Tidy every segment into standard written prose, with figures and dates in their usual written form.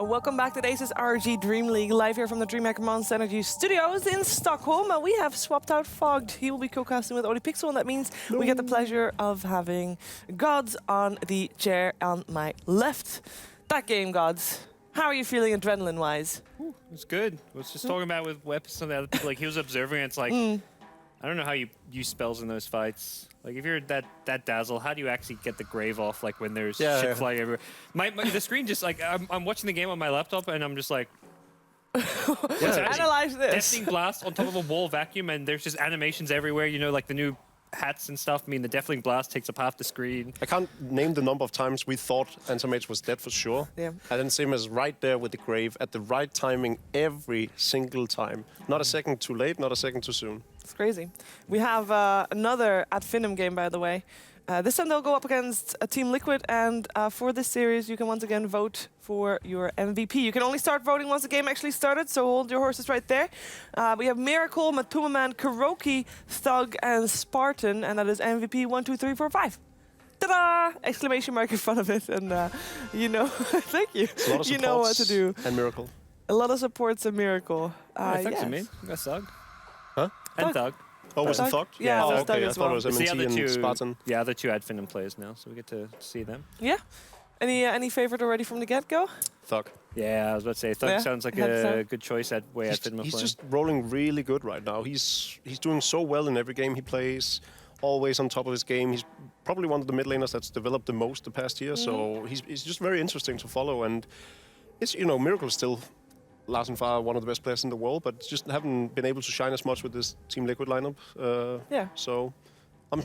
Welcome back to the Aces RG Dream League, live here from the DreamHack Monster Energy Studios in Stockholm. And we have swapped out Fogged. He will be co-casting with OliPixel, and that means we get the pleasure of having Gods on the chair on my left. That game, Gods. How are you feeling adrenaline-wise? It's good. I was just talking about with weapons and the other people. Like, he was observing, and it's like, I don't know how you use spells in those fights. Like, if you're that Dazzle, how do you actually get the grave off, like, when there's shit flying everywhere? The screen just, like, I'm watching the game on my laptop, and I'm just like... Analyze this. Deafening Blast on top of a wall vacuum, and there's just animations everywhere, you know, like the new hats and stuff. I mean, the Deafening Blast takes up half the screen. I can't name the number of times we thought Antimage was dead for sure. Yeah. And then Sim is right there with the grave at the right timing every single time. Not a second too late, not a second too soon. It's crazy. We have another Ad Finem game, by the way. This time they'll go up against Team Liquid, and for this series you can once again vote for your MVP. You can only start voting once the game actually started, so hold your horses right there. We have Miracle, Matumaman, Kuroki, Thug, and Spartan, and that is MVP 1, 2, 3, 4, 5. Ta-da! Exclamation mark in front of it, and you know, thank you. A lot of You know what to do. And Miracle. A lot of supports and Miracle. Thanks yes. to me. I got Thug. Huh? And Thug. Oh, was it Thug? Thug? Yeah, oh, it was okay. Thug I as thought it well. was It's the MNT other and Spartan. the other two Ad Finem players now, so we get to see them. Yeah. Any favorite already from the get-go? Thug. Yeah, I was about to say, Thug sounds like a good choice at way Ad Finem are He's playing. just rolling really good right now. He's doing so well in every game he plays. Always on top of his game. He's probably one of the mid laners that's developed the most the past year. So he's just very interesting to follow. And it's, you know, Miracle is still last and far one of the best players in the world, but just haven't been able to shine as much with this Team Liquid lineup. Yeah. So I'm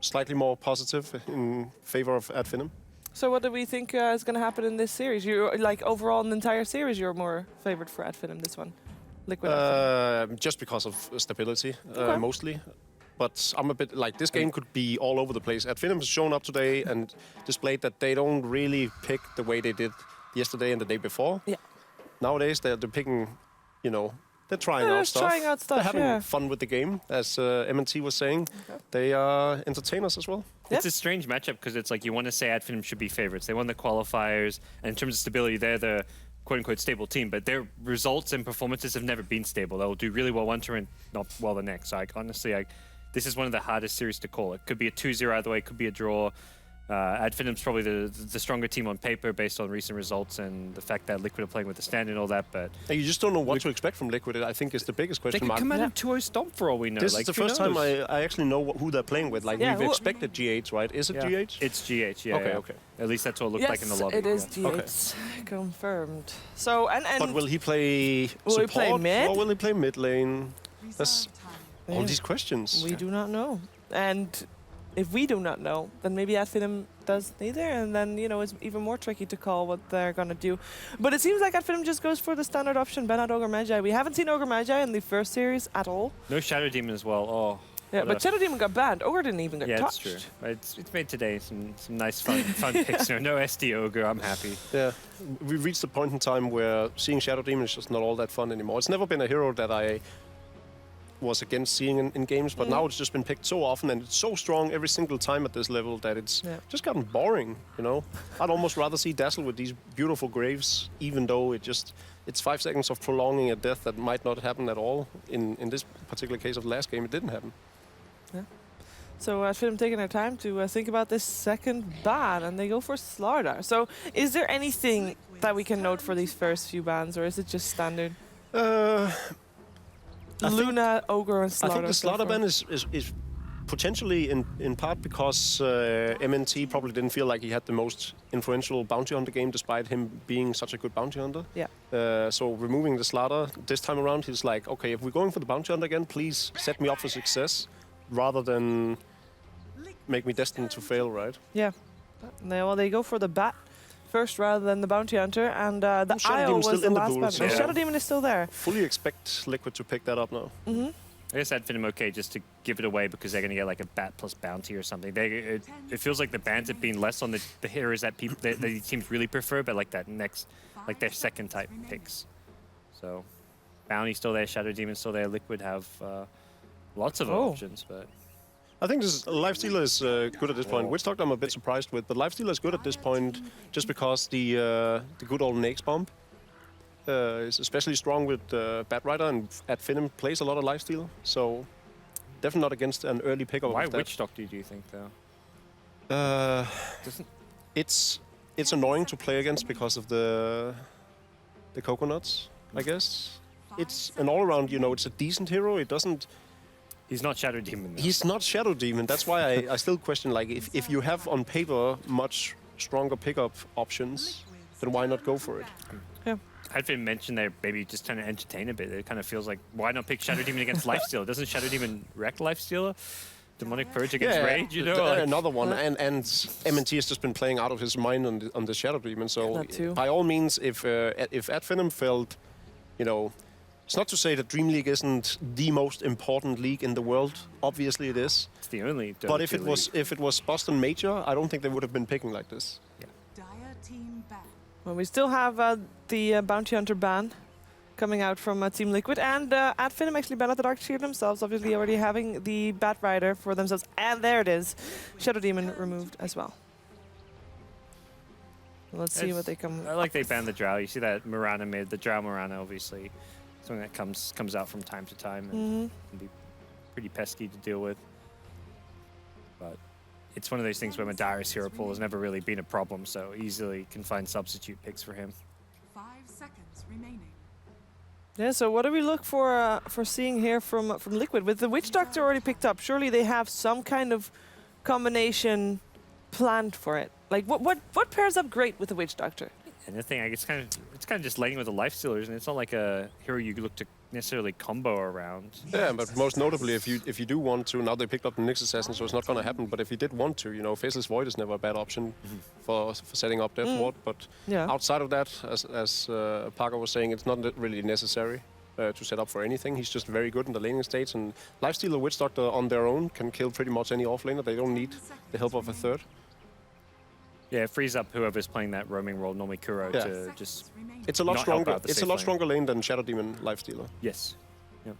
slightly more positive in favor of Ad Finem. So what do we think is going to happen in this series? You like overall in the entire series, you're more favored for Ad Finem this one, Liquid. Just because of stability, Okay. mostly. But I'm a bit like, this game could be all over the place. Ad Finem has shown up today and displayed that they don't really pick the way they did yesterday and the day before. Yeah. Nowadays, they're picking, you know, they're trying Yeah, out they're stuff. trying out stuff, They're having yeah. fun with the game, as MNT was saying. Okay. They are entertainers as well. It's a strange matchup because it's like you want to say Ad Finem should be favorites. They won the qualifiers, and in terms of stability, they're the quote-unquote stable team, but their results and performances have never been stable. They'll do really well one turn, not well the next. So honestly, this is one of the hardest series to call. It could be a 2-0 either way, it could be a draw. Ad Finem's probably the stronger team on paper based on recent results and the fact that Liquid are playing with the stand and all that, but... And you just don't know what to expect from Liquid, I think is the biggest They question could mark. come out in 2-0 stomp for all we know. This like, is the who first time knows? I actually know who they're playing with. Like, Yeah, we've who- expected GH, right? Is it Yeah. GH? It's GH, yeah. Okay, yeah. okay. At least that's what it looked Yes, like in the lobby. it is yeah. GH. Confirmed. So, and But will he play Will he support play mid? or will he play mid lane? That's all Yeah. these questions. we do not know. And if we do not know, then maybe Ad Finem does neither, and then, you know, it's even more tricky to call what they're going to do. But it seems like Ad Finem just goes for the standard option, ban out Ogre Magi. We haven't seen Ogre Magi in the first series at all. No Shadow Demon as well. Oh. Yeah, what but a- Shadow Demon got banned. Ogre didn't even get Yeah, touched. it's true. It's made today some nice fun picks. No SD Ogre, I'm happy. Yeah, we reached a point in time where seeing Shadow Demon is just not all that fun anymore. It's never been a hero that I was against seeing in games, but now it's just been picked so often and it's so strong every single time at this level that it's just gotten boring, you know? I'd almost rather see Dazzle with these beautiful graves, even though it's 5 seconds of prolonging a death that might not happen at all. In this particular case of the last game, it didn't happen. So Ad Finem taking their time to think about this second ban, and they go for Slardar. So is there anything that we can note for these first few bans, or is it just standard? Luna, Ogre, and Slardar. I think the so Slaughter far. ban is potentially in part because MNT probably didn't feel like he had the most influential bounty hunter game, despite him being such a good bounty hunter. Yeah. So removing the Slaughter this time around, he's like, okay, if we're going for the bounty hunter again, please set me up for success, rather than make me destined to fail, right? Yeah. They go for the bat first rather than the bounty hunter, and the Shadow IO Demon's was still the in the last pool, ban. so- No, Shadow Demon is still there. Fully expect Liquid to pick that up now. Mm-hmm. I guess Ad Finem okay just to give it away because they're going to get like a bat plus bounty or something. It feels like the bans have been less on the heroes that people that the teams really prefer, but like that next, like their second type picks. So bounty still there, Shadow Demon still there, Liquid have lots of options, but I think this Lifestealer is good at this point. Witch Doctor I'm a bit surprised with, but Lifestealer is good at this point just because the good old Nax bomb is especially strong with Batrider, and at Finnem plays a lot of Lifestealer, so definitely not against an early pickup. Why of that. Witch Doctor, do you think, though? Doesn't It's annoying to play against because of the coconuts, I guess. It's an all-around, it's a decent hero. It doesn't... He's not Shadow Demon, though. He's not Shadow Demon. That's why I still question, like, if you have on paper much stronger pickup options, then why not go for it? Yeah. I'd been mentioned they're maybe just trying to entertain a bit. It kind of feels like, why not pick Shadow Demon against Lifestealer? Doesn't Shadow Demon wreck Lifestealer? Demonic Purge against Rage, Another one. And MNT has just been playing out of his mind on the Shadow Demon. So That too. by all means, if Ad Finnem felt, it's not to say that Dream League isn't the most important league in the world. Obviously it is. It's the only Dota But if 2 it was Boston Major, I don't think they would have been picking like this. Well, we still have the Bounty Hunter ban coming out from Team Liquid, and at Finnem actually banned out the Dark Shield themselves, obviously already having the Batrider for themselves. And there it is, Shadow Demon removed as well. Let's see what they come. I like they banned the Drow. You see that Mirana mid, the Drow Mirana, obviously. Something that comes out from time to time and can be pretty pesky to deal with. But it's one of those things where Madara's hero pool has never really been a problem, so easily can find substitute picks for him. 5 seconds remaining. Yeah, so what do we look for seeing here from Liquid? With the Witch Doctor already picked up, surely they have some kind of combination planned for it. Like, what pairs up great with the Witch Doctor? And the thing, it's kind of just laying with the life stealers, and it's not like a hero you look to necessarily combo around. Yeah, but most notably, if you do want to, now they picked up the Nyx Assassin, so it's not going to happen. But if you did want to, Faceless Void is never a bad option for setting up Death Ward. But outside of that, as Parker was saying, it's not really necessary to set up for anything. He's just very good in the laning states, and Lifestealer, Witch Doctor on their own can kill pretty much any offlaner. They don't need the help of a third. Yeah, it frees up whoever's playing that roaming role, normally Kuro, to just... It's a lot not help stronger. out the It's a safe lot lane. stronger lane than Shadow Demon Lifestealer. Yes. Yep.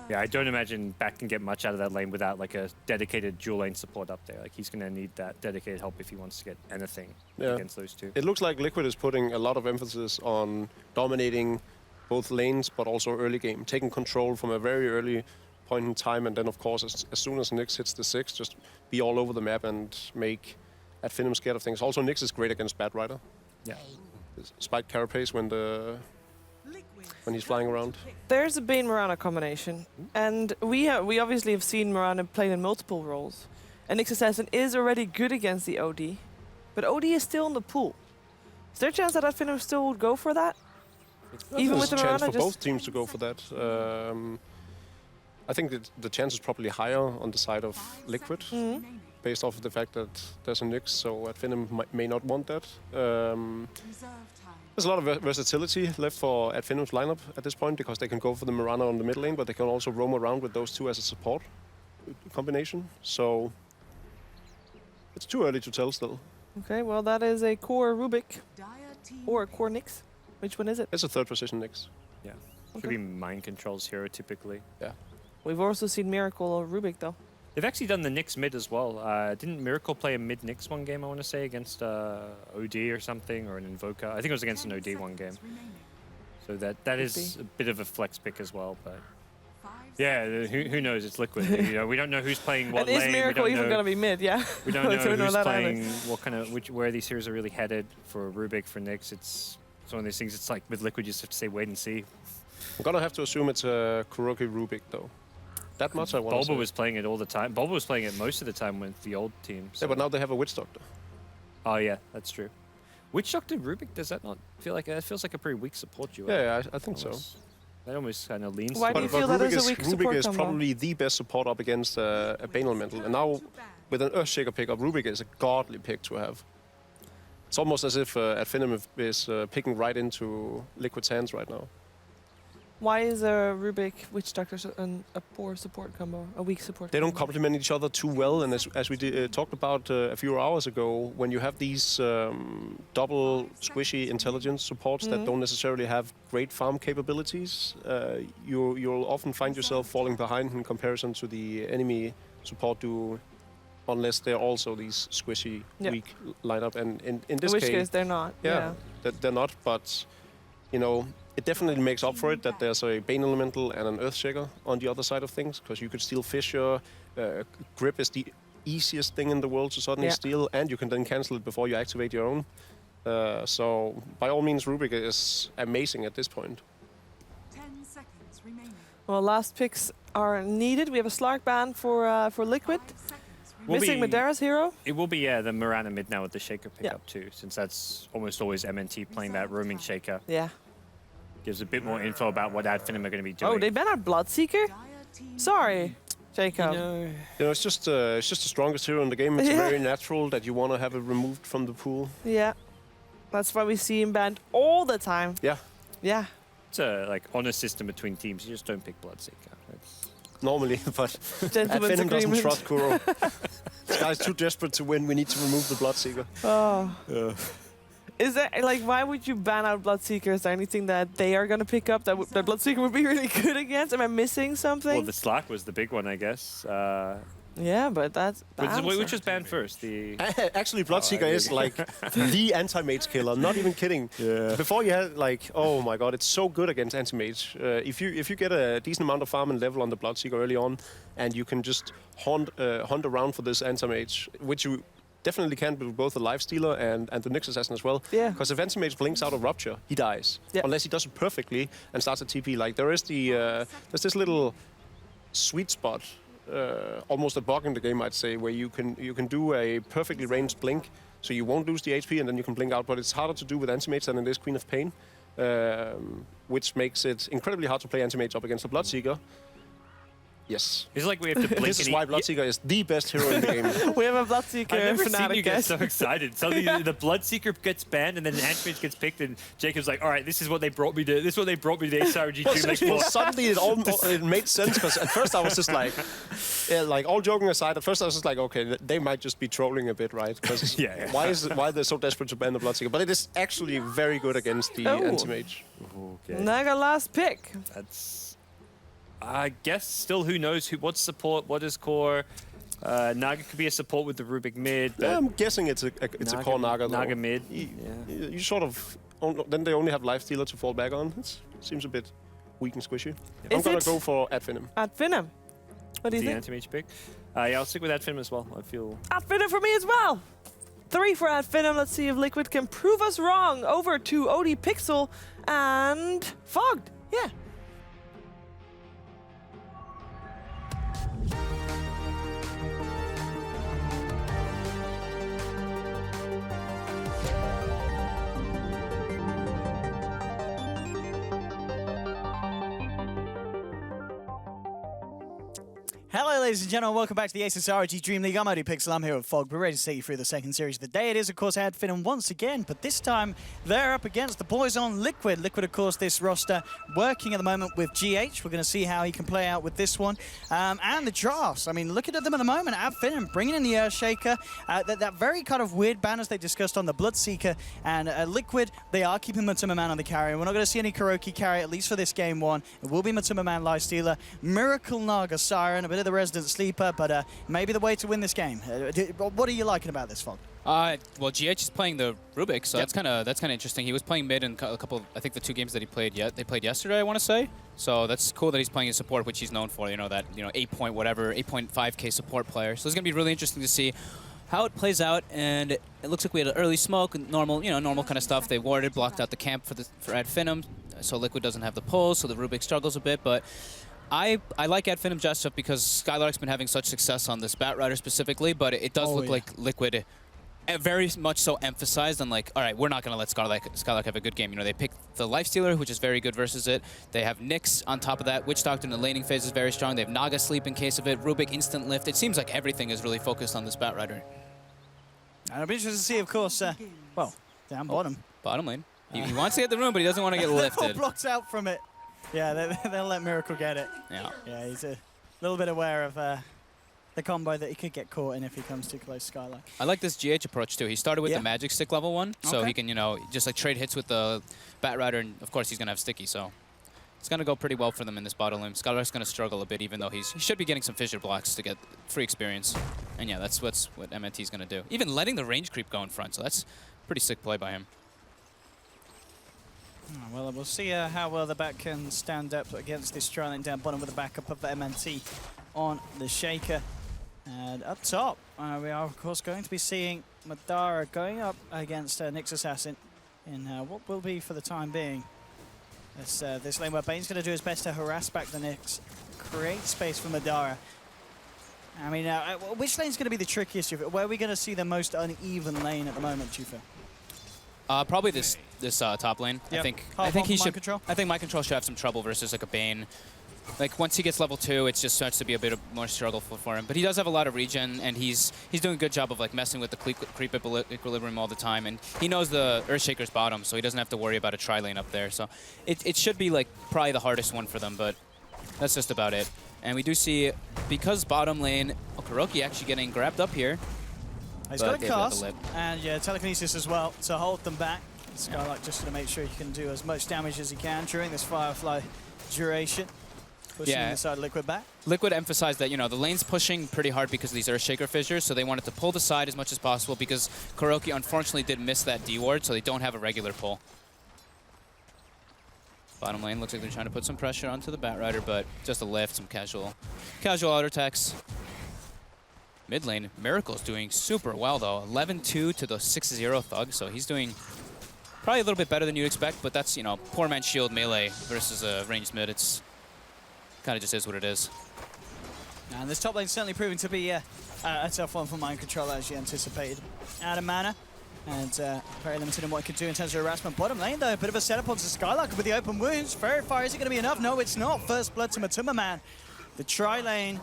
Yeah, I don't imagine Bat can get much out of that lane without like a dedicated dual lane support up there. Like, he's going to need that dedicated help if he wants to get anything against those two. It looks like Liquid is putting a lot of emphasis on dominating both lanes, but also early game, taking control from a very early point in time, and then of course as soon as Nyx hits the 6, just be all over the map and make Ad Finnem scared of things. Also, Nyx is great against Batrider. Yeah. Spike Carapace when he's flying around. There's a Bane Mirana combination, and we obviously have seen Mirana played in multiple roles. And Nyx Assassin is already good against the OD, but OD is still in the pool. Is there a chance that Ad Finnem still would go for that? Even with the There's a chance Mirana, for both teams to go for that. I think that the chance is probably higher on the side of Liquid, based off of the fact that there's a Nyx, so Ad Finnem may not want that. There's a lot of versatility left for Ad Finnem's lineup at this point, because they can go for the Mirana on the mid lane, but they can also roam around with those two as a support combination. So it's too early to tell still. Okay, well that is a core Rubik or a core Nyx. Which one is it? It's a third position Nyx. Yeah. Should be mind controls hero typically. Yeah. We've also seen Miracle or Rubik though. They've actually done the Nyx mid as well. Didn't Miracle play a mid Nyx one game, I want to say, against OD or something, or an Invoker? I think it was against an OD one game. So that is a bit of a flex pick as well, but... Yeah, who knows? It's Liquid. We don't know who's playing what and lane. is Miracle even going to be mid? Yeah. We don't know So we know who's that playing, either. where these heroes are really headed. For Rubik, for Nyx, it's one of those things. It's like with Liquid, you just have to say wait and see. I'm gonna have to assume it's a Kuroki Rubik though. That much I want to say. Bulba was playing it all the time. Bulba was playing it most of the time with the old team. So. Yeah, but now they have a Witch Doctor. Oh yeah, that's true. Witch Doctor Rubik, does that not feel like it feels like a pretty weak support duo? Yeah, I think so. That almost kind of leans. Why to do you it. feel that is a weak Rubik support is combo? probably the best support up against a Bane Elemental, and now with an Earthshaker pickup, Rubik is a godly pick to have. It's almost as if Ad Finnem is picking right into Liquid's hands right now. Why is a Rubik Witch Doctor a poor support combo, a weak support They don't combo? complement each other too well, and as we talked about a few hours ago, when you have these double squishy intelligence supports that don't necessarily have great farm capabilities, you'll often find yourself falling behind in comparison to the enemy support duo, unless they're also these squishy, Yeah. weak lineup. And in this In which case, case they're not. yeah, they're not. But you know, it definitely makes up for it that there's a Bane Elemental and an Earthshaker on the other side of things, because you could steal Fissure. Grip is the easiest thing in the world to suddenly Yeah. steal, and you can then cancel it before you activate your own. So by all means, Rubik is amazing at this point. 10 seconds remaining. Well, last picks are needed. We have a Slark ban for Liquid. 5 seconds remaining. Will Missing be- Madara's hero. It will be the Mirana mid now with the Shaker Yeah. pickup too, since that's almost always MNT playing that roaming Shaker. Yeah. Gives a bit more info about what Adfinem are going to be doing. Oh, they ban our Bloodseeker? Dire team Sorry, Jacob. You know, it's just the strongest hero in the game. It's Yeah. very natural that you want to have it removed from the pool. Yeah. That's why we see him banned all the time. Yeah, Yeah. It's a like honest system between teams. You just don't pick Bloodseeker. It's normally, but Gentleman's Adfinem doesn't agreement. trust Kuro. This guy's too desperate to win. We need to remove the Bloodseeker. Oh. Is there, like, why would you ban out Bloodseeker? Is there anything that they are going to pick up that that Bloodseeker would be really good against? Am I missing something? well, the Slack was the big one, I guess. Yeah, but that's the Which answer. was banned first? The Actually, Bloodseeker I is like the anti-mage killer. Not even kidding. Yeah. Before you had like, oh my god, it's so good against anti-mage. If you get a decent amount of farm and level on the Bloodseeker early on, and you can just hunt around for this anti-mage, which you definitely can with both the Lifestealer and the Nyx Assassin as well. Yeah. Because if anti-mage blinks out of Rupture, he dies. Yeah. Unless he does it perfectly and starts a TP. Like there is there's this little sweet spot. Almost a bug in the game, I'd say, where you can do a perfectly ranged blink, so you won't lose the HP, and then you can blink out. But it's harder to do with anti-mage than it is Queen of Pain, which makes it incredibly hard to play anti-mage up against the Bloodseeker. Yes, it's like we have to blink. this is and why Bloodseeker is the best hero in the game. We have a Bloodseeker I've never seen fanatic, you get guys. so excited. Suddenly the Bloodseeker gets banned, and then Anti-Mage gets picked, and Jacob's like, "All right, this is what they brought me to. This is what they brought me to the SRG Dream League Well, for." suddenly it made sense, because at first I was just like, yeah, like all joking aside, at first I was just like, okay, they might just be trolling a bit, right? Because Yeah. why they're so desperate to ban the Bloodseeker? But it is actually very good against the Oh. anti-mage. Okay. Naga last pick. That's. I guess still, who knows what's support, what is core. Naga could be a support with the Rubik mid. But I'm guessing it's a core Naga though. Naga mid. You sort of then they only have Lifestealer to fall back on. It seems a bit weak and squishy. I'm Is gonna it? go for Adfinem. At Venom. What do you The think? anti-mage pick. Yeah, I'll stick with that film as well. I feel. At Venom for me as well. 3 for At Venom. Let's see if Liquid can prove us wrong. Over to OD Pixel and Fogged. Yeah. Hello, ladies and gentlemen. Welcome back to the SSRG Dream League. I'm OD Pixel. I'm here with Fog. We're ready to take you through the second series of the day. It is, of course, Adfinem once again, but this time they're up against the boys on Liquid. Liquid, of course, this roster working at the moment with GH. We're going to see how he can play out with this one. And the drafts. I mean, looking at them at the moment. Adfinem bringing in the Earthshaker. That very kind of weird ban as they discussed on the Bloodseeker. And Liquid, they are keeping Matuma Man on the carry. We're not going to see any Kuroki carry, at least for this game one. It will be Matuma Man Lifestealer, Miracle Naga Siren, a bit of the Resident Sleeper, but maybe the way to win this game. What are you liking about this, Fog? Well, GH is playing the Rubik, so that's kind of interesting. He was playing mid in a couple of, I think the 2 games that they played yesterday, I want to say. So that's cool that he's playing his support, which he's known for. You know that 8.5K support player. So it's gonna be really interesting to see how it plays out. And it looks like we had an early smoke, normal kind of stuff. They warded, blocked out the camp for Adfinem, so Liquid doesn't have the pull, so the Rubik struggles a bit, but. I like Adfinem just because Skylark's been having such success on this Batrider specifically, but it does look like Liquid very much so emphasized on like, all right, we're not going to let Skylark have a good game. You know, they picked the Lifestealer, which is very good versus it. They have Nyx on top of that. Witch Doctor in the laning phase is very strong. They have Naga Sleep in case of it. Rubik instant lift. It seems like everything is really focused on this Batrider. I'll be interested to see, of course, well, down bottom. Bottom lane. He wants to get the room, but he doesn't want to get They're all lifted. blocked out from it. Yeah, they'll let Miracle get it. Yeah. Yeah, he's a little bit aware of the combo that he could get caught in if he comes too close to Skylark. I like this GH approach too. He started with the Magic Stick level 1, so Okay. he can, just like trade hits with the Batrider, and of course he's gonna have Sticky. So it's going to go pretty well for them in this bottom lane. Skylark's going to struggle a bit, even though he should be getting some fissure blocks to get free experience. And yeah, that's what MNT is going to do. Even letting the range creep go in front, so that's pretty sick play by him. Oh, well, we'll see how well the back can stand up against this Tri-Lane down bottom with the backup of the MNT on the Shaker. And up top, we are, of course, going to be seeing Madara going up against Nyx Assassin in what will be, for the time being, this lane where Bane's going to do his best to harass back the Nyx, create space for Madara. I mean, which lane's going to be the trickiest, Where are we going to see the most uneven lane at the moment, do you feel? Probably this top lane. Yep. I think he should. Mind Control? I think Mind Control should have some trouble versus like a Bane. Like once he gets level 2, it just starts to be a bit more struggle for him. But he does have a lot of regen, and he's doing a good job of like messing with the creep equilibrium all the time. And he knows the Earthshaker's bottom, so he doesn't have to worry about a tri-lane up there. So it should be like probably the hardest one for them, but that's just about it. And we do see, because bottom lane, KuroKy actually getting grabbed up here. He's got a cast, and yeah, telekinesis as well to hold them back. Skylark just going to make sure he can do as much damage as he can during this Firefly duration. Pushing the side of Liquid back. Liquid emphasized that, you know, the lane's pushing pretty hard because of these Earthshaker fissures, so they wanted to pull the side as much as possible because KuroKy unfortunately did miss that D ward, so they don't have a regular pull. Bottom lane looks like they're trying to put some pressure onto the Batrider, but just a lift, some casual auto attacks. Mid lane, Miracle's doing super well though. 11-2 to the 6-0 Thug, so he's doing probably a little bit better than you'd expect, but that's, you know, poor man's shield melee versus a ranged mid. It's kind of just is what it is. And this top lane's certainly proving to be a tough one for Mind Control, as you anticipated. Out of mana, and very limited in what it could do in terms of harassment. Bottom lane, though, a bit of a setup onto Skylark with the open wounds. Very far, is it going to be enough? No, it's not. First blood to Matuma Man. The tri-lane,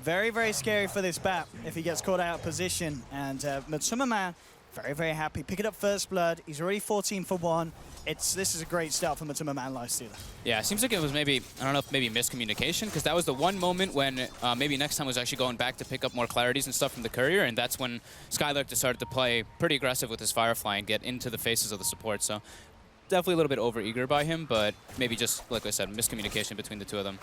very, very scary for this BAP if he gets caught out of position. And Matuma Man, very, very happy. Picking up first blood. He's already 14 for 1. This is a great start for Matuma Man Lifestealer. Yeah, it seems like it was maybe, I don't know if maybe miscommunication, because that was the one moment when maybe next time was actually going back to pick up more clarities and stuff from the courier, and that's when Skylark decided to play pretty aggressive with his Firefly and get into the faces of the support. So definitely a little bit over-eager by him, but maybe just, like I said, miscommunication between the two of them.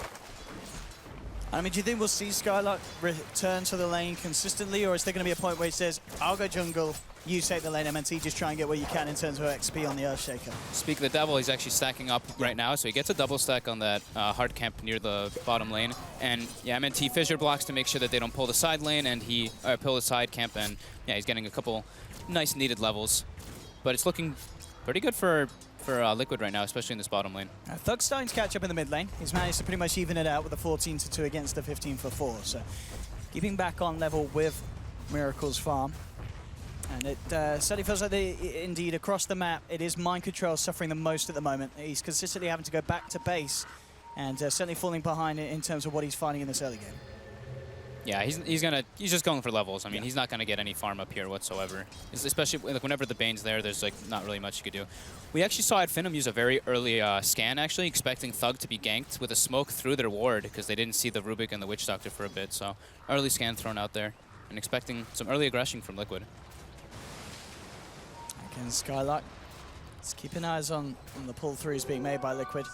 I mean, do you think we'll see Skylark return to the lane consistently, or is there going to be a point where he says, I'll go jungle, you take the lane, MNT, just try and get what you can in terms of XP on the Earthshaker? Speak of the devil, he's actually stacking up right now, so he gets a double stack on that hard camp near the bottom lane. And yeah, MNT fissure blocks to make sure that they don't pull the side lane, and he pull the side camp, and yeah, he's getting a couple nice needed levels. But it's looking pretty good for Liquid right now, especially in this bottom lane. Thug's starting to catch up in the mid lane. He's managed to pretty much even it out with a 14-2 against the 15-4. So keeping back on level with Miracle's farm. And it certainly feels like, indeed, across the map, it is Mind Control suffering the most at the moment. He's consistently having to go back to base and certainly falling behind in terms of what he's finding in this early game. Yeah, he's just going for levels. I mean, he's not gonna get any farm up here whatsoever. Especially like whenever the Bane's there, there's like not really much you could do. We actually saw Adfinum use a very early scan, actually, expecting Thug to be ganked with a smoke through their ward because they didn't see the Rubik and the Witch Doctor for a bit. So early scan thrown out there and expecting some early aggression from Liquid. Again, Skylark. Let's keep an eyes on the pull-throughs being made by Liquid.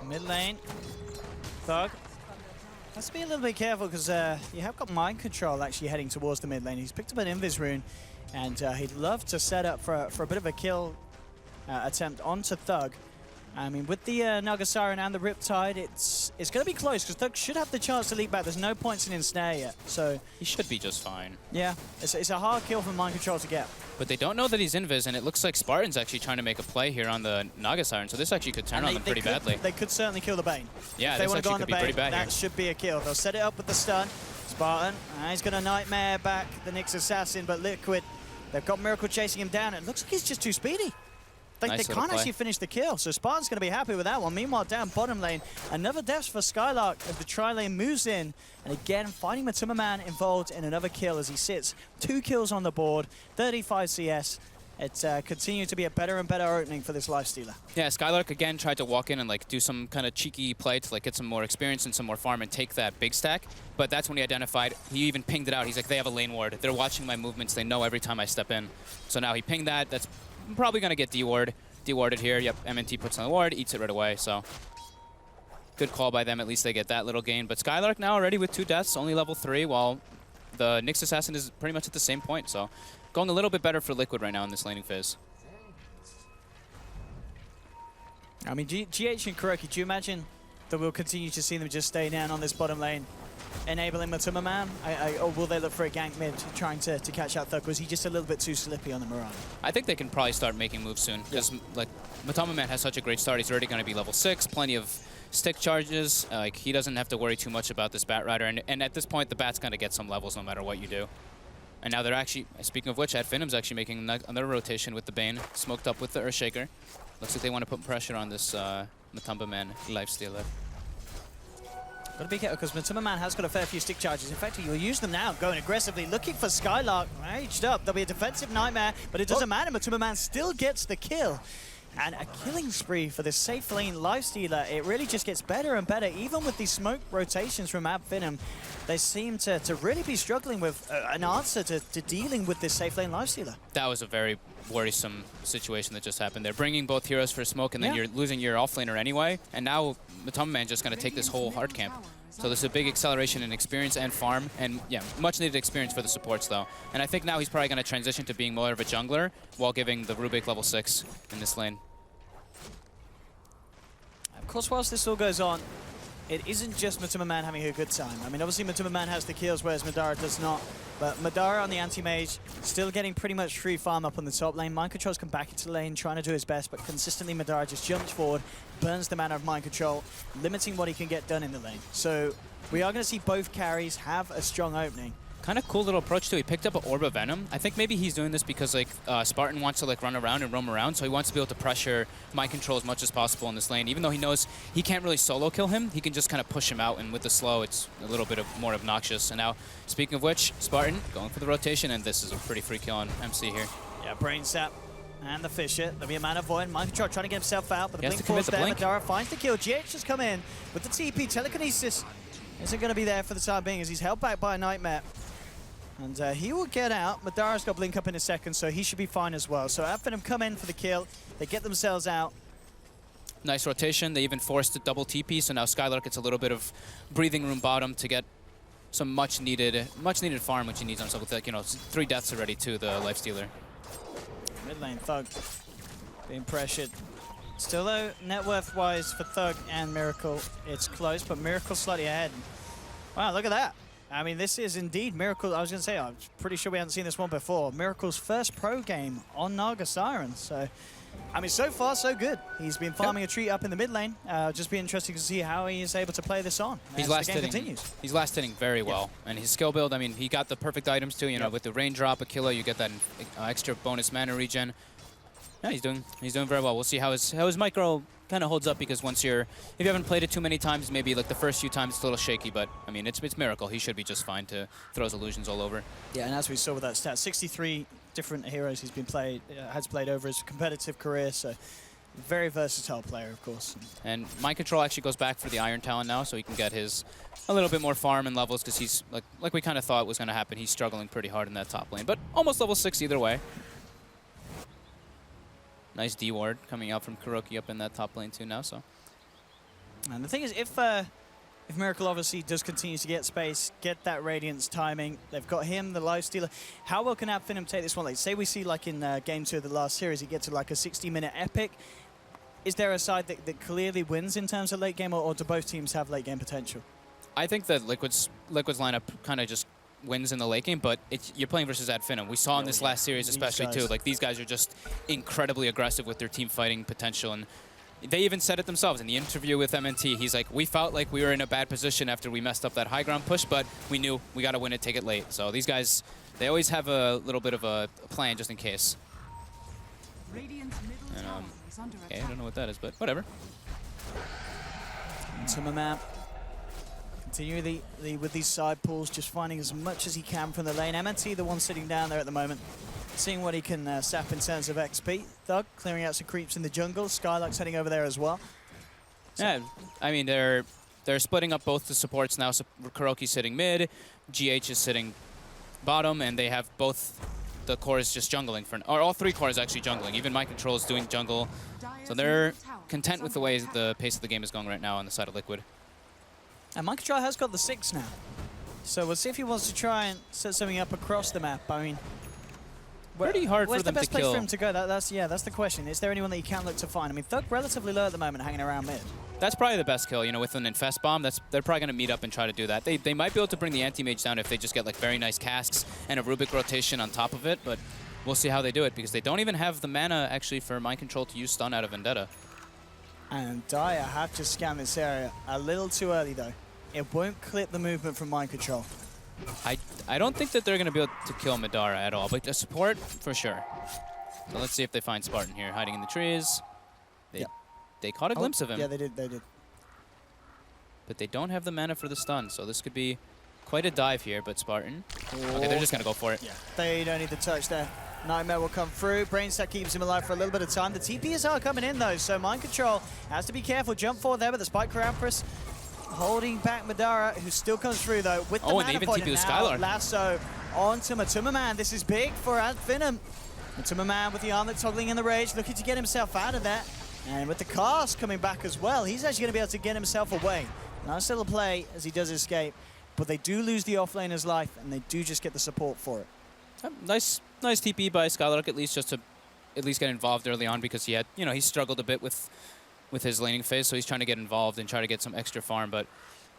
Mid lane, Thug. Let's be a little bit careful because you have got Mind Control actually heading towards the mid lane. He's picked up an Invis rune, and he'd love to set up for a bit of a kill attempt onto Thug. I mean, with the Naga and the Riptide, it's going to be close because Thug should have the chance to leap back. There's no points in ensnare yet, so he should be just fine. Yeah, it's a hard kill for Mind Control to get. But they don't know that he's Invis, and it looks like Spartan's actually trying to make a play here on the Naga Siren, so this actually could turn on them pretty badly. They could certainly kill the Bane. Yeah, if they want to go on the Bane, that here. Should be a kill. They'll set it up with the stun. Spartan, he's going to Nightmare back the Nyx Assassin, but Liquid, they've got Miracle chasing him down. It looks like he's just too speedy. They can't actually finish the kill, so Spartan's going to be happy with that one. Meanwhile, down bottom lane, another death for Skylark as the tri-lane moves in. And again, finding Matuma Man involved in another kill as he sits. 2 kills on the board, 35 CS. It's continued to be a better and better opening for this Lifestealer. Yeah, Skylark again tried to walk in and like do some kind of cheeky play to like get some more experience and some more farm and take that big stack. But that's when he identified, he even pinged it out. He's like, they have a lane ward. They're watching my movements. They know every time I step in. So now he pinged that. That's probably going to get D-ward. dewarded here. Yep, MNT puts on the ward, eats it right away, so good call by them. At least they get that little gain. But Skylark now already with 2 deaths, only level 3, while the Nyx Assassin is pretty much at the same point, so going a little bit better for Liquid right now in this laning phase. I mean, GH and Kuroky, do you imagine that we'll continue to see them just stay down on this bottom lane, enabling Matuma Man? Or will they look for a gank mid, trying to catch out Thug? Was he just a little bit too slippy on the Mirana? I think they can probably start making moves soon, because like Matama Man has such a great start. He's already going to be level 6, plenty of stick charges. Like he doesn't have to worry too much about this Bat Rider, and at this point, the Bat's going to get some levels no matter what you do. And now they're actually, speaking of which, Adfinim's actually making another rotation with the Bane, smoked up with the Earthshaker. Looks like they want to put pressure on this Matamba Man Lifestealer. Got to be careful because Matuma Man has got a fair few stick charges. In fact, you'll use them now, going aggressively, looking for Skylark. Raged up. There'll be a defensive nightmare, but it doesn't matter. Matuma Man still gets the kill. And a killing spree for this safe lane Lifestealer. It really just gets better and better. Even with these smoke rotations from Adfinim, they seem to really be struggling with an answer to dealing with this safe lane Lifestealer. That was a very worrisome situation that just happened. They're bringing both heroes for smoke, and then you're losing your offlaner anyway. And now Matama Man just going to take this whole hard camp. So there's a big acceleration in experience and farm, and yeah, much needed experience for the supports though. And I think now he's probably going to transition to being more of a jungler while giving the Rubik level 6 in this lane. Of course, whilst this all goes on, it isn't just Matuma Man having a good time. I mean, obviously Matuma Man has the kills, whereas Madara does not. But Madara on the anti-mage, still getting pretty much free farm up on the top lane. Mind Control's come back into the lane, trying to do his best, but consistently Madara just jumps forward, burns the mana of Mind Control, limiting what he can get done in the lane. So we are going to see both carries have a strong opening. Kind of cool little approach too. He picked up an Orb of Venom. I think maybe he's doing this because like Spartan wants to like run around and roam around, so he wants to be able to pressure Mind Control as much as possible in this lane. Even though he knows he can't really solo kill him, he can just kind of push him out, and with the slow, it's a little bit more obnoxious. And now, speaking of which, Spartan going for the rotation, and this is a pretty free kill on MC here. Yeah, Brain Sap and the Fissure. There'll be a Mana Void. Mind Control trying to get himself out, but the He has Blink to commit falls the there. blink. Madara finds the kill. GH has come in with the TP. Telekinesis isn't going to be there for the time being as he's held back by a Nightmare. And he will get out. Madara's got Blink up in a second, so he should be fine as well. So Adfinim come in for the kill. They get themselves out. Nice rotation. They even forced a double TP, so now Skylark gets a little bit of breathing room bottom to get some much needed farm, which he needs on himself. With like, you know, 3 deaths already to the Lifestealer. Mid lane, Thug being pressured. Still though, net worth wise for Thug and Miracle, it's close, but Miracle's slightly ahead. Wow, look at that. I mean, this is indeed Miracle. I was going to say, I'm pretty sure we haven't seen this one before. Miracle's first pro game on Naga Siren. So, I mean, so far, so good. He's been farming a treat up in the mid lane. Just be interesting to see how he is able to play this on He's as last the game hitting. continues. He's last hitting very well, and his skill build. I mean, he got the perfect items too. You know, with the raindrop, a killer, you get that extra bonus mana regen. Yeah, he's doing very well. We'll see how his micro kind of holds up, because if you haven't played it too many times, maybe like the first few times it's a little shaky, but I mean it's Miracle. He should be just fine to throw his illusions all over. Yeah, and as we saw with that stat, 63 different heroes he's been has played over his competitive career. So very versatile player, of course. And Mind Control actually goes back for the Iron Talon now, so he can get his a little bit more farm and levels, because he's like we kind of thought was going to happen. He's struggling pretty hard in that top lane, but almost level 6 either way. Nice D-ward coming out from Kuroky up in that top lane too now. So, and the thing is, if Miracle obviously does continue to get space, get that Radiance timing, they've got him, the Lifestealer. How well can Adfinim take this one? Like, say we see like in Game 2 of the last series, he gets to like a 60-minute epic. Is there a side that clearly wins in terms of late game, or do both teams have late game potential? I think that Liquid's lineup kind of just wins in the late game, but you're playing versus Adfinim. We saw in this last series especially too, like these guys are just incredibly aggressive with their team fighting potential, and they even said it themselves in the interview with MNT. He's like, we felt like we were in a bad position after we messed up that high ground push, but we knew we got to win it, take it late. So these guys, they always have a little bit of a plan just in case. Radiant's middle And, tower is under Okay, I attack. don't know what that is, but whatever. Into my map. Continue with these side pulls, just finding as much as he can from the lane. MNT, the one sitting down there at the moment, seeing what he can sap in terms of XP. Thug clearing out some creeps in the jungle. Skylark's heading over there as well. So Yeah, I mean, they're splitting up both the supports now. So Kuroky's sitting mid, GH is sitting bottom, and they have both the core is just jungling or all 3 cores actually jungling. Even Mind Control is doing jungle. So they're content with the way the pace of the game is going right now on the side of Liquid. And Mind Control has got the 6 now. So we'll see if he wants to try and set something up across the map. I mean, Pretty hard for where's the them to best place kill. for him to go? That's the question. Is there anyone that you can look to find? I mean, Thug relatively low at the moment, hanging around mid. That's probably the best kill, you know, with an Infest Bomb. They're probably going to meet up and try to do that. They might be able to bring the Anti-Mage down if they just get like very nice casks and a Rubik rotation on top of it, but we'll see how they do it because they don't even have the mana actually for Mind Control to use stun out of Vendetta. And Dire have to scan this area a little too early though. It won't clip the movement from Mind Control. I don't think that they're going to be able to kill Madara at all, but the support for sure. So let's see if they find Spartan here, hiding in the trees. They caught a glimpse of him. Yeah, they did. But they don't have the mana for the stun, so this could be quite a dive here, but Spartan. Okay, they're just going to go for it. Yeah, they don't need the touch there. Nightmare will come through. Brainstack keeps him alive for a little bit of time. The TPs are coming in though, so Mind Control has to be careful. Jump forward there, but the Spike Caramphorus holding back Madara, who still comes through though with the and mana they even point. TP with Now Skylark. Lasso onto Matuma Man. This is big for Adfinum. Matuma Man with the armlet toggling in the rage, looking to get himself out of that. And with the cast coming back as well, he's actually going to be able to get himself away. Nice little play as he does escape, but they do lose the offlaner's life, and they do just get the support for it. Nice TP by Skylark at least, just to at least get involved early on because he had, you know, he struggled a bit with his laning phase, so he's trying to get involved and try to get some extra farm. But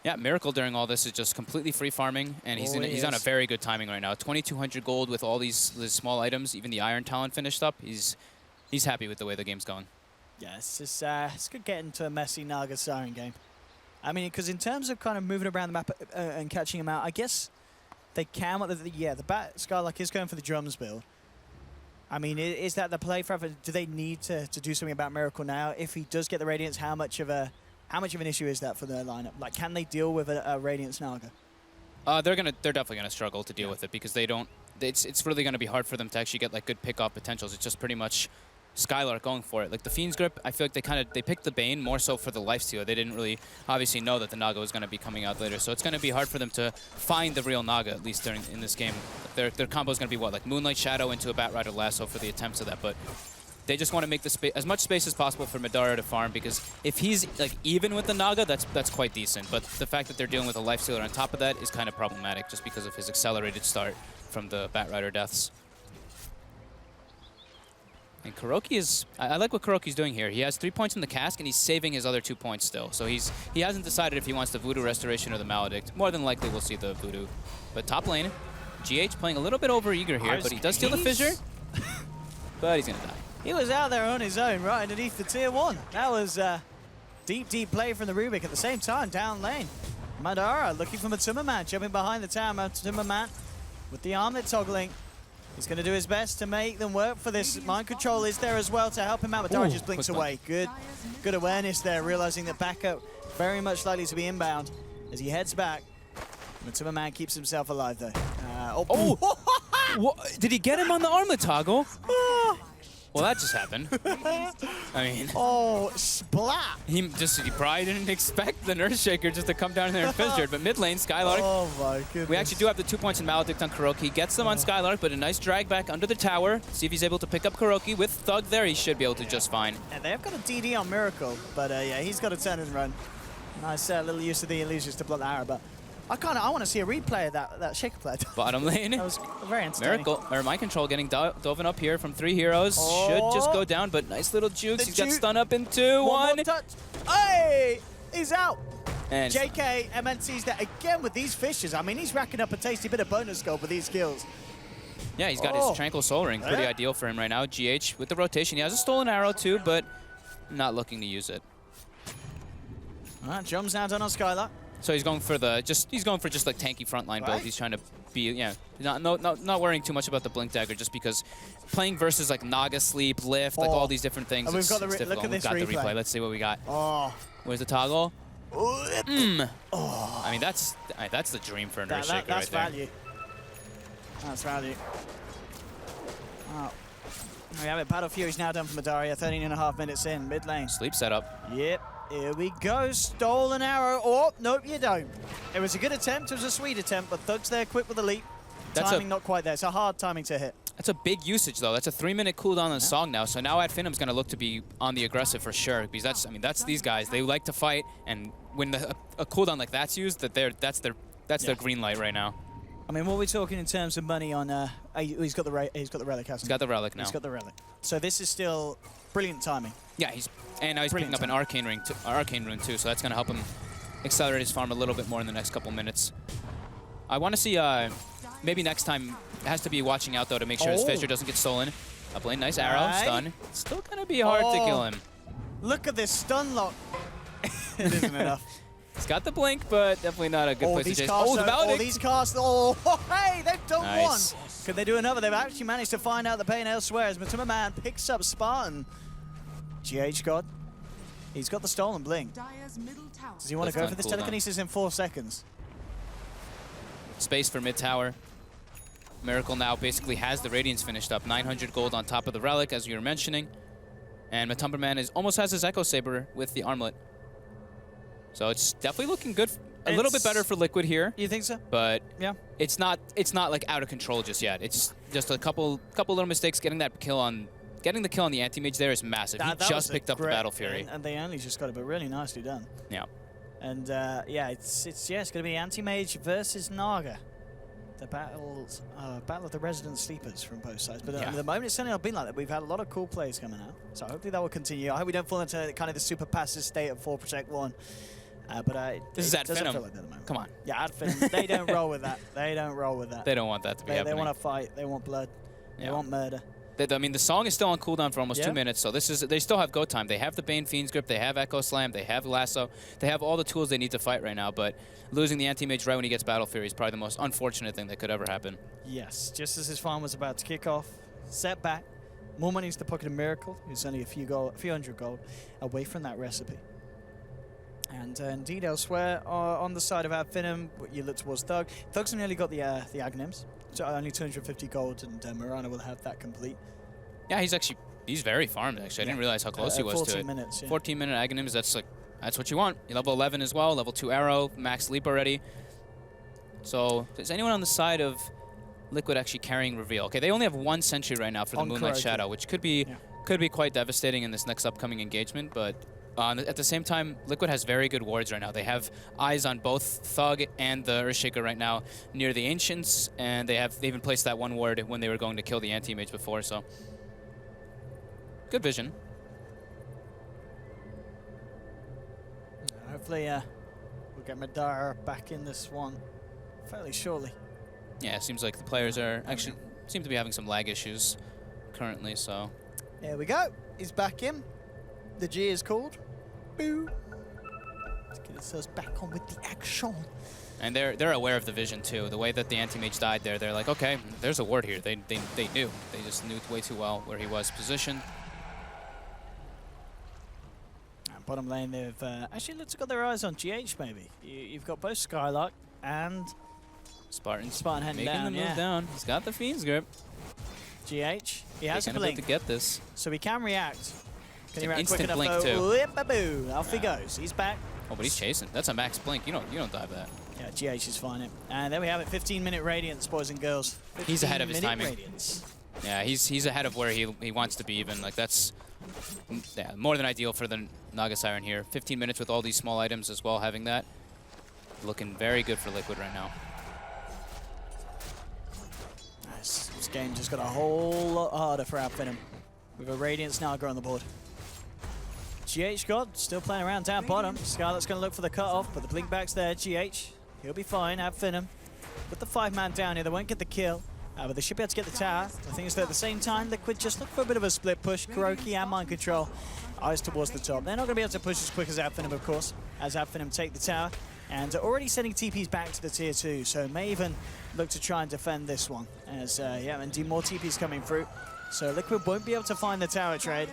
yeah, Miracle during all this is just completely free farming, and he's on a very good timing right now. 2,200 gold with all these small items, even the Iron Talent finished up. He's happy with the way the game's going. Yeah, it's good getting to a messy Naga Siren game. I mean, because in terms of kind of moving around the map and catching him out, I guess they can. The Bat Skylark is going for the drums build. I mean, is that the play for? Do they need to do something about Miracle now? If he does get the Radiance, how much of an issue is that for their lineup? Like, can they deal with a Radiance Naga? They're definitely gonna struggle to deal with it because they don't. It's really gonna be hard for them to actually get like good pick-off potentials. It's just pretty much Skylark going for it. Like the Fiend's Grip, I feel like they picked the Bane more so for the lifesteal. They didn't really obviously know that the Naga was going to be coming out later, so it's going to be hard for them to find the real Naga, at least in this game. Their combo is going to be what, like Moonlight Shadow into a Batrider Lasso for the attempts of that, but they just want to make as much space as possible for Madara to farm, because if he's like even with the Naga, that's quite decent. But the fact that they're dealing with a lifestealer on top of that is kind of problematic, just because of his accelerated start from the Batrider deaths. And Kuroky is... I like what Kuroky's doing here. He has 3 points from the cask, and he's saving his other 2 points still. So he hasn't decided if he wants the Voodoo Restoration or the Maledict. More than likely, we'll see the Voodoo. But top lane, GH playing a little bit over-eager here, but he does steal the Fissure. But he's going to die. He was out there on his own, right underneath the tier 1. That was deep play from the Rubik. At the same time, down lane, Madara looking for Matuma Man, jumping behind the tower. Matuma Man with the armlet toggling. He's going to do his best to make them work for this. Mind Control is there as well to help him out. Madara just blinks away. Good awareness there, realizing that backup very much likely to be inbound as he heads back. Matuma Man keeps himself alive though. What? Did he get him on the armlet toggle? Well, that just happened. I mean... Oh, splat! He probably didn't expect the Nurse Shaker just to come down there and fissure, but mid lane, Skylark. Oh my goodness. We actually do have the 2 points in Maledict on Kuroky. Gets them on Skylark, but a nice drag back under the tower. See if he's able to pick up Kuroky. With Thug there, he should be able to just fine. And they've got a DD on Miracle, but yeah, he's got to turn and run. Nice little use of the illusions to block the arrow, but I want to see a replay of that Shaker play. Bottom lane. That was very entertaining. Mind Control getting doven up here from 3 heroes. Should just go down, but nice little jukes. He's got stun up in 2, 1. More touch. Hey! He's out! And JK MNC's there again with these fishes. I mean, he's racking up a tasty bit of bonus gold with these kills. yeah, he's got his Tranquil Soul Ring. Pretty ideal for him right now. GH with the rotation. He has a stolen arrow too, but not looking to use it. All right, jumps now done on Skylark. So he's going for just like tanky frontline build. He's trying to be not worrying too much about the Blink Dagger, just because playing versus like Naga Sleep, Lift, like all these different things. And we've got the it's look at this We've got the replay. replay. Let's see what we got. Oh. Where's the toggle? I mean, that's the dream for a Nurse Shaker That's right value. That's value. Oh. We have it. Battle Fury's now done for Madaria. 13.5 minutes in, mid lane. there. Sleep setup. Yep. Here we go. Stolen arrow. Oh, nope, you don't. It was a good attempt. It was a sweet attempt, but Thug's there quick with the leap. Timing not quite there. It's a hard timing to hit. That's a big usage, though. That's a 3-minute cooldown on the song now. So now Adfinim's going to look to be on the aggressive for sure. Because that's, I mean, that's these guys. They like to fight, and when a cooldown like that's used, that's their green light right now. I mean, what are we talking in terms of money on? He's got the relic. He's got the relic now. He's got the relic. So this is still brilliant timing. Yeah, and now he's picking up an arcane rune too. So that's going to help him accelerate his farm a little bit more in the next couple minutes. I want to see maybe next time. Has to be watching out, though, to make sure his Fissure doesn't get stolen. Up lane, nice arrow, stun. It's still going to be hard to kill him. Look at this stun lock. It isn't enough. He's got the blink, but definitely not a good place to chase. Oh, the Valdic. these casts. Oh, hey, they've done Nice. one. Could they do another? They've actually managed to find out the pain elsewhere as Matuma Man picks up Spartan. GH God. He's got the stolen blink. Dire's middle tower. Does he want to go for this telekinesis in 4 seconds? Space for mid tower. Miracle now basically has the Radiance finished up. 900 gold on top of the Relic, as you were mentioning. And Matumberman almost has his Echo Saber with the armlet. So it's definitely looking good. A little bit better for Liquid here. You think so? But yeah, it's not like out of control just yet. It's just a couple little mistakes. Getting the kill on the Anti-Mage there is massive. He just picked up the Battle Fury. And they only just got it, but really nicely done. Yeah. And yeah, it's going to be Anti-Mage versus Naga. The battle of the resident sleepers from both sides. But at the moment, it's certainly not been like that. We've had a lot of cool plays coming out. So hopefully that will continue. I hope we don't fall into kind of the super passive state of 4 Protect 1. But this is Adfinum. Feel like that at the moment. Come on. Yeah, Adfinum. They don't roll with that. They don't roll with that. They don't want that to be happening. They want to fight. They want blood. They want murder. I mean, the song is still on cooldown for almost 2 minutes, so they still have go time. They have the Bane Fiend's Grip, they have Echo Slam, they have Lasso, they have all the tools they need to fight right now, but losing the Anti-Mage right when he gets Battle Fury is probably the most unfortunate thing that could ever happen. Yes, just as his farm was about to kick off, setback, more money into the pocket of Miracle, who's only a few hundred gold away from that recipe. And indeed, elsewhere, on the side of Adfinum, you look towards Thug. Thug's nearly got the Aghanims, so only 250 gold, and Mirana will have that complete. Yeah, he's very farmed, actually. I didn't realize how close he was to it. 14 minutes, yeah. 14-minute Aghanims, that's what you want. You level 11 as well, level 2 arrow, max leap already. So, is anyone on the side of Liquid actually carrying Reveal? Okay, they only have 1 sentry right now for the Moonlight Shadow, which could be quite devastating in this next upcoming engagement, but at the same time, Liquid has very good wards right now. They have eyes on both Thug and the Earthshaker right now near the Ancients, and they even placed that 1 ward when they were going to kill the Anti-Mage before, so good vision. Hopefully, we'll get Madara back in this one fairly shortly. Yeah, it seems like the players seem to be having some lag issues currently, so. There we go. He's back in. The G is called. Boo. Let's get ourselves back on with the action. And they're aware of the vision too. The way that the Anti-Mage died there, they're like, okay, there's a ward here. They knew. They just knew way too well where he was positioned. And bottom lane, they've actually got their eyes on GH maybe. You've got both Skylark and Spartan heading making down, the move down. He's got the Fiend's Grip. GH, he has a blink to get this. So he can react. Can he react instant quick enough blink though? too. Whip-a-boo. Off he goes. He's back. Oh, but he's chasing. That's a max blink. You don't dive that. Yeah, GH is fine. And there we have it. 15-minute Radiance, boys and girls. He's ahead of his timing. Radiance. Yeah, he's ahead of where he wants to be even. Like that's more than ideal for the Naga Siren here. 15 minutes with all these small items as well. Having that, looking very good for Liquid right now. Nice. This game just got a whole lot harder for Adfinum with a Radiance Naga on the board. GH God still playing around down bottom. Scarlet's going to look for the cutoff, but the blink back's there. GH, he'll be fine. Adfinum with the 5-man down here. They won't get the kill, but they should be able to get the tower. The thing is that at the same time, Liquid just look for a bit of a split push. KuroKy and Mind Control, eyes towards the top. They're not going to be able to push as quick as Adfinum, of course, as Adfinum take the tower. And already sending TPs back to the tier 2, so may even look to try and defend this one. As, indeed more TPs coming through. So Liquid won't be able to find the tower trade.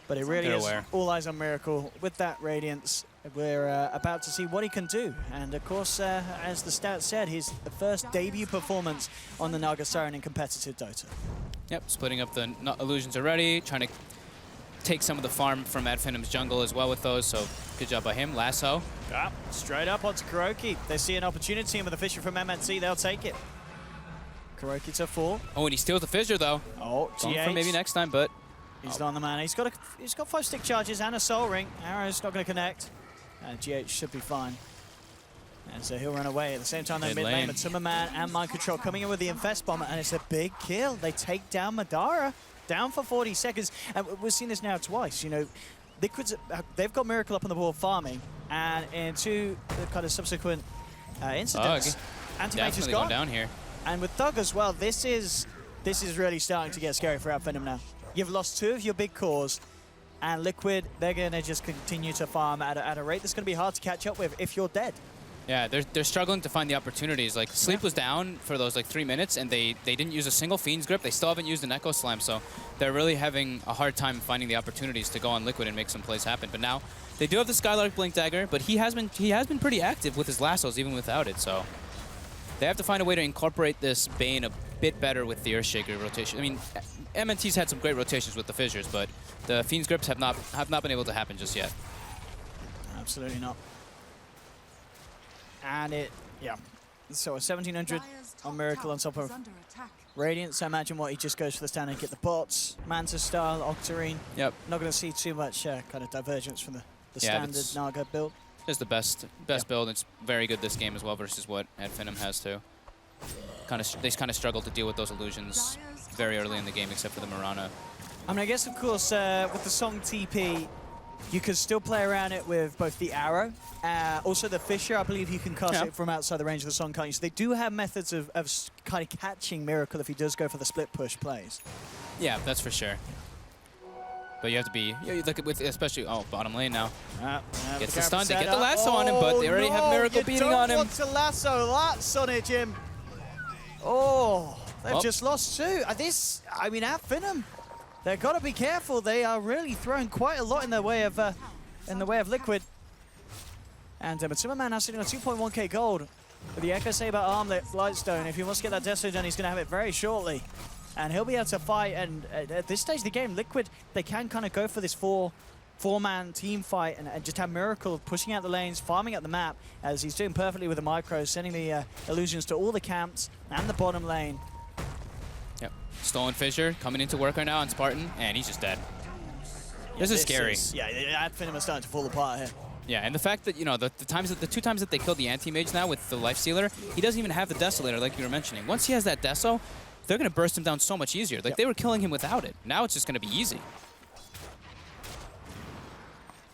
But it really is all eyes on Miracle with that Radiance. We're about to see what he can do. And of course, as the stats said, his first debut performance on the Naga Siren in competitive Dota. Yep, splitting up the illusions already, trying to take some of the farm from Adfinum's jungle as well with those, so good job by him. Lasso. Straight up onto KuroKy. They see an opportunity, and with the Fissure from MNC, they'll take it. Kuroki to 4. Oh, and he steals the fissure though. Oh, Going GH. for maybe next time, but He's on the man. He's got 5 stick charges and a soul ring. Arrow's not going to connect. GH should be fine. And so he'll run away. At the same time, they're Mid mid lane. lane. Matsuma Man and Mind Control coming in with the Infest Bomber, and it's a big kill. They take down Madara, down for 40 seconds. And we've seen this now twice. You know, Liquid's, they've got Miracle up on the board farming, and in 2 kind of subsequent incidents, Anti-Mage is definitely gone. going down here. And with Thug as well, this is really starting to get scary for Advenom now. You've lost 2 of your big cores, and Liquid, they're going to just continue to farm at a rate that's going to be hard to catch up with if you're dead. Yeah, they're struggling to find the opportunities. Like, Sleep was down for those, like, 3 minutes, and they didn't use a single Fiend's Grip. They still haven't used an Echo Slam, so they're really having a hard time finding the opportunities to go on Liquid and make some plays happen. But now, they do have the Skylark Blink Dagger, but he has been pretty active with his lassos, even without it, so they have to find a way to incorporate this Bane a bit better with the Earthshaker rotation. I mean, MNT's had some great rotations with the Fissures, but the Fiend's Grips have not been able to happen just yet. Absolutely not. And so a 1700 on Miracle on top of Radiant, so imagine what he just goes for the stand and get the bots. Manta style, Octarine. Yep. Not going to see too much kind of divergence from the Yeah, standard Naga build. Just the best build. It's very good this game as well versus what Advenom has too. They kind of struggle to deal with those illusions very early in the game, except for the Mirana. I mean, I guess, of course, with the Song TP, you can still play around it with both the arrow, also the Fissure. I believe you can cast it from outside the range of the Song, can't you? So they do have methods of kind of catching Miracle if he does go for the split push plays. Yeah, that's for sure. But you have to be, you look at with especially bottom lane now. Gets the stun. They get the lasso on him, but they already have Miracle beating on him. You don't want to lasso that, Sonny Jim. Oh, they've just lost 2. I mean, Advenom, they've got to be careful. They are really throwing quite a lot in the way of Liquid. And Matsuma Man now sitting on 2.1k gold with the Echo Saber Armlet Lightstone. If he wants to get that Deso done, he's going to have it very shortly. And he'll be able to fight. And at this stage of the game, Liquid, they can kind of go for this four-man team fight and just have Miracle pushing out the lanes, farming out the map, as he's doing perfectly with the micros, sending the illusions to all the camps and the bottom lane. Yep. Stolen Fissure coming into work right now on Spartan, and he's just dead. This is scary. Advenom is starting to fall apart here. Yeah, and the fact that, you know, the 2 times that they killed the Anti-Mage now with the Life Stealer, he doesn't even have the Desolator like you were mentioning. Once he has that Deso, they're going to burst him down so much easier. Like, they were killing him without it. Now it's just going to be easy.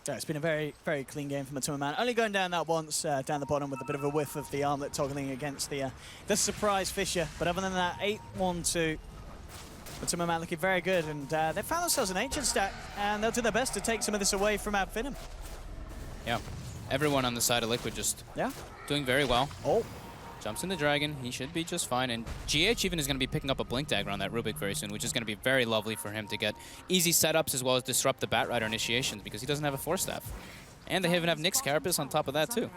Yeah, it's been a very, very clean game from Matsuma Man. Only going down that once, down the bottom with a bit of a whiff of the armlet toggling against the surprise Fissure. But other than that, 8-1-2. Matsuma Man looking very good, and they found themselves an Ancient stack, and they'll do their best to take some of this away from Advenom. Yeah. Everyone on the side of Liquid just doing very well. Oh. Jumps in the Dragon. He should be just fine. And GH even is going to be picking up a Blink Dagger on that Rubik very soon, which is going to be very lovely for him to get easy setups as well as disrupt the Batrider initiations because he doesn't have a Force Staff. And they even have Nyx Carapace on top of that too.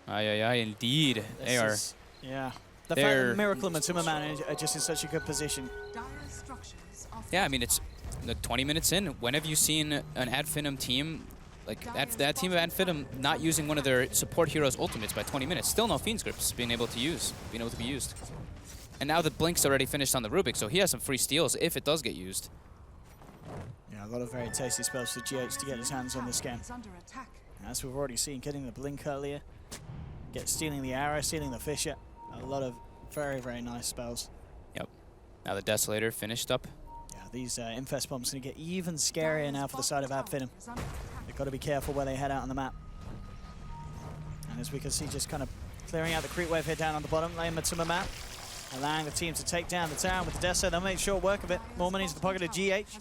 Aye, indeed. They are. Yeah. The fact that Miracle and Matsuma Man are just in such a good position. Yeah, I mean, it's 20 minutes in. When have you seen an Advenom team, like that team of Advenom, not using one of their support heroes' ultimates by 20 minutes? Still no Fiend's Grips being able to be used. And now the Blink's already finished on the Rubik, so he has some free steals if it does get used. Yeah, a lot of very tasty spells for GH to get his hands on this game. As we've already seen, getting the Blink earlier, stealing the arrow, stealing the Fissure. A lot of very, very nice spells. Yep. Now the Desolator finished up. Yeah, these Infest Bombs going to get even scarier now for the side of Advenom. They've got to be careful where they head out on the map. And as we can see, just kind of clearing out the creep wave here down on the bottom lane, Matsuma Man, allowing the team to take down the town with the Deso. They'll make short work of it. More money into the pocket of GH.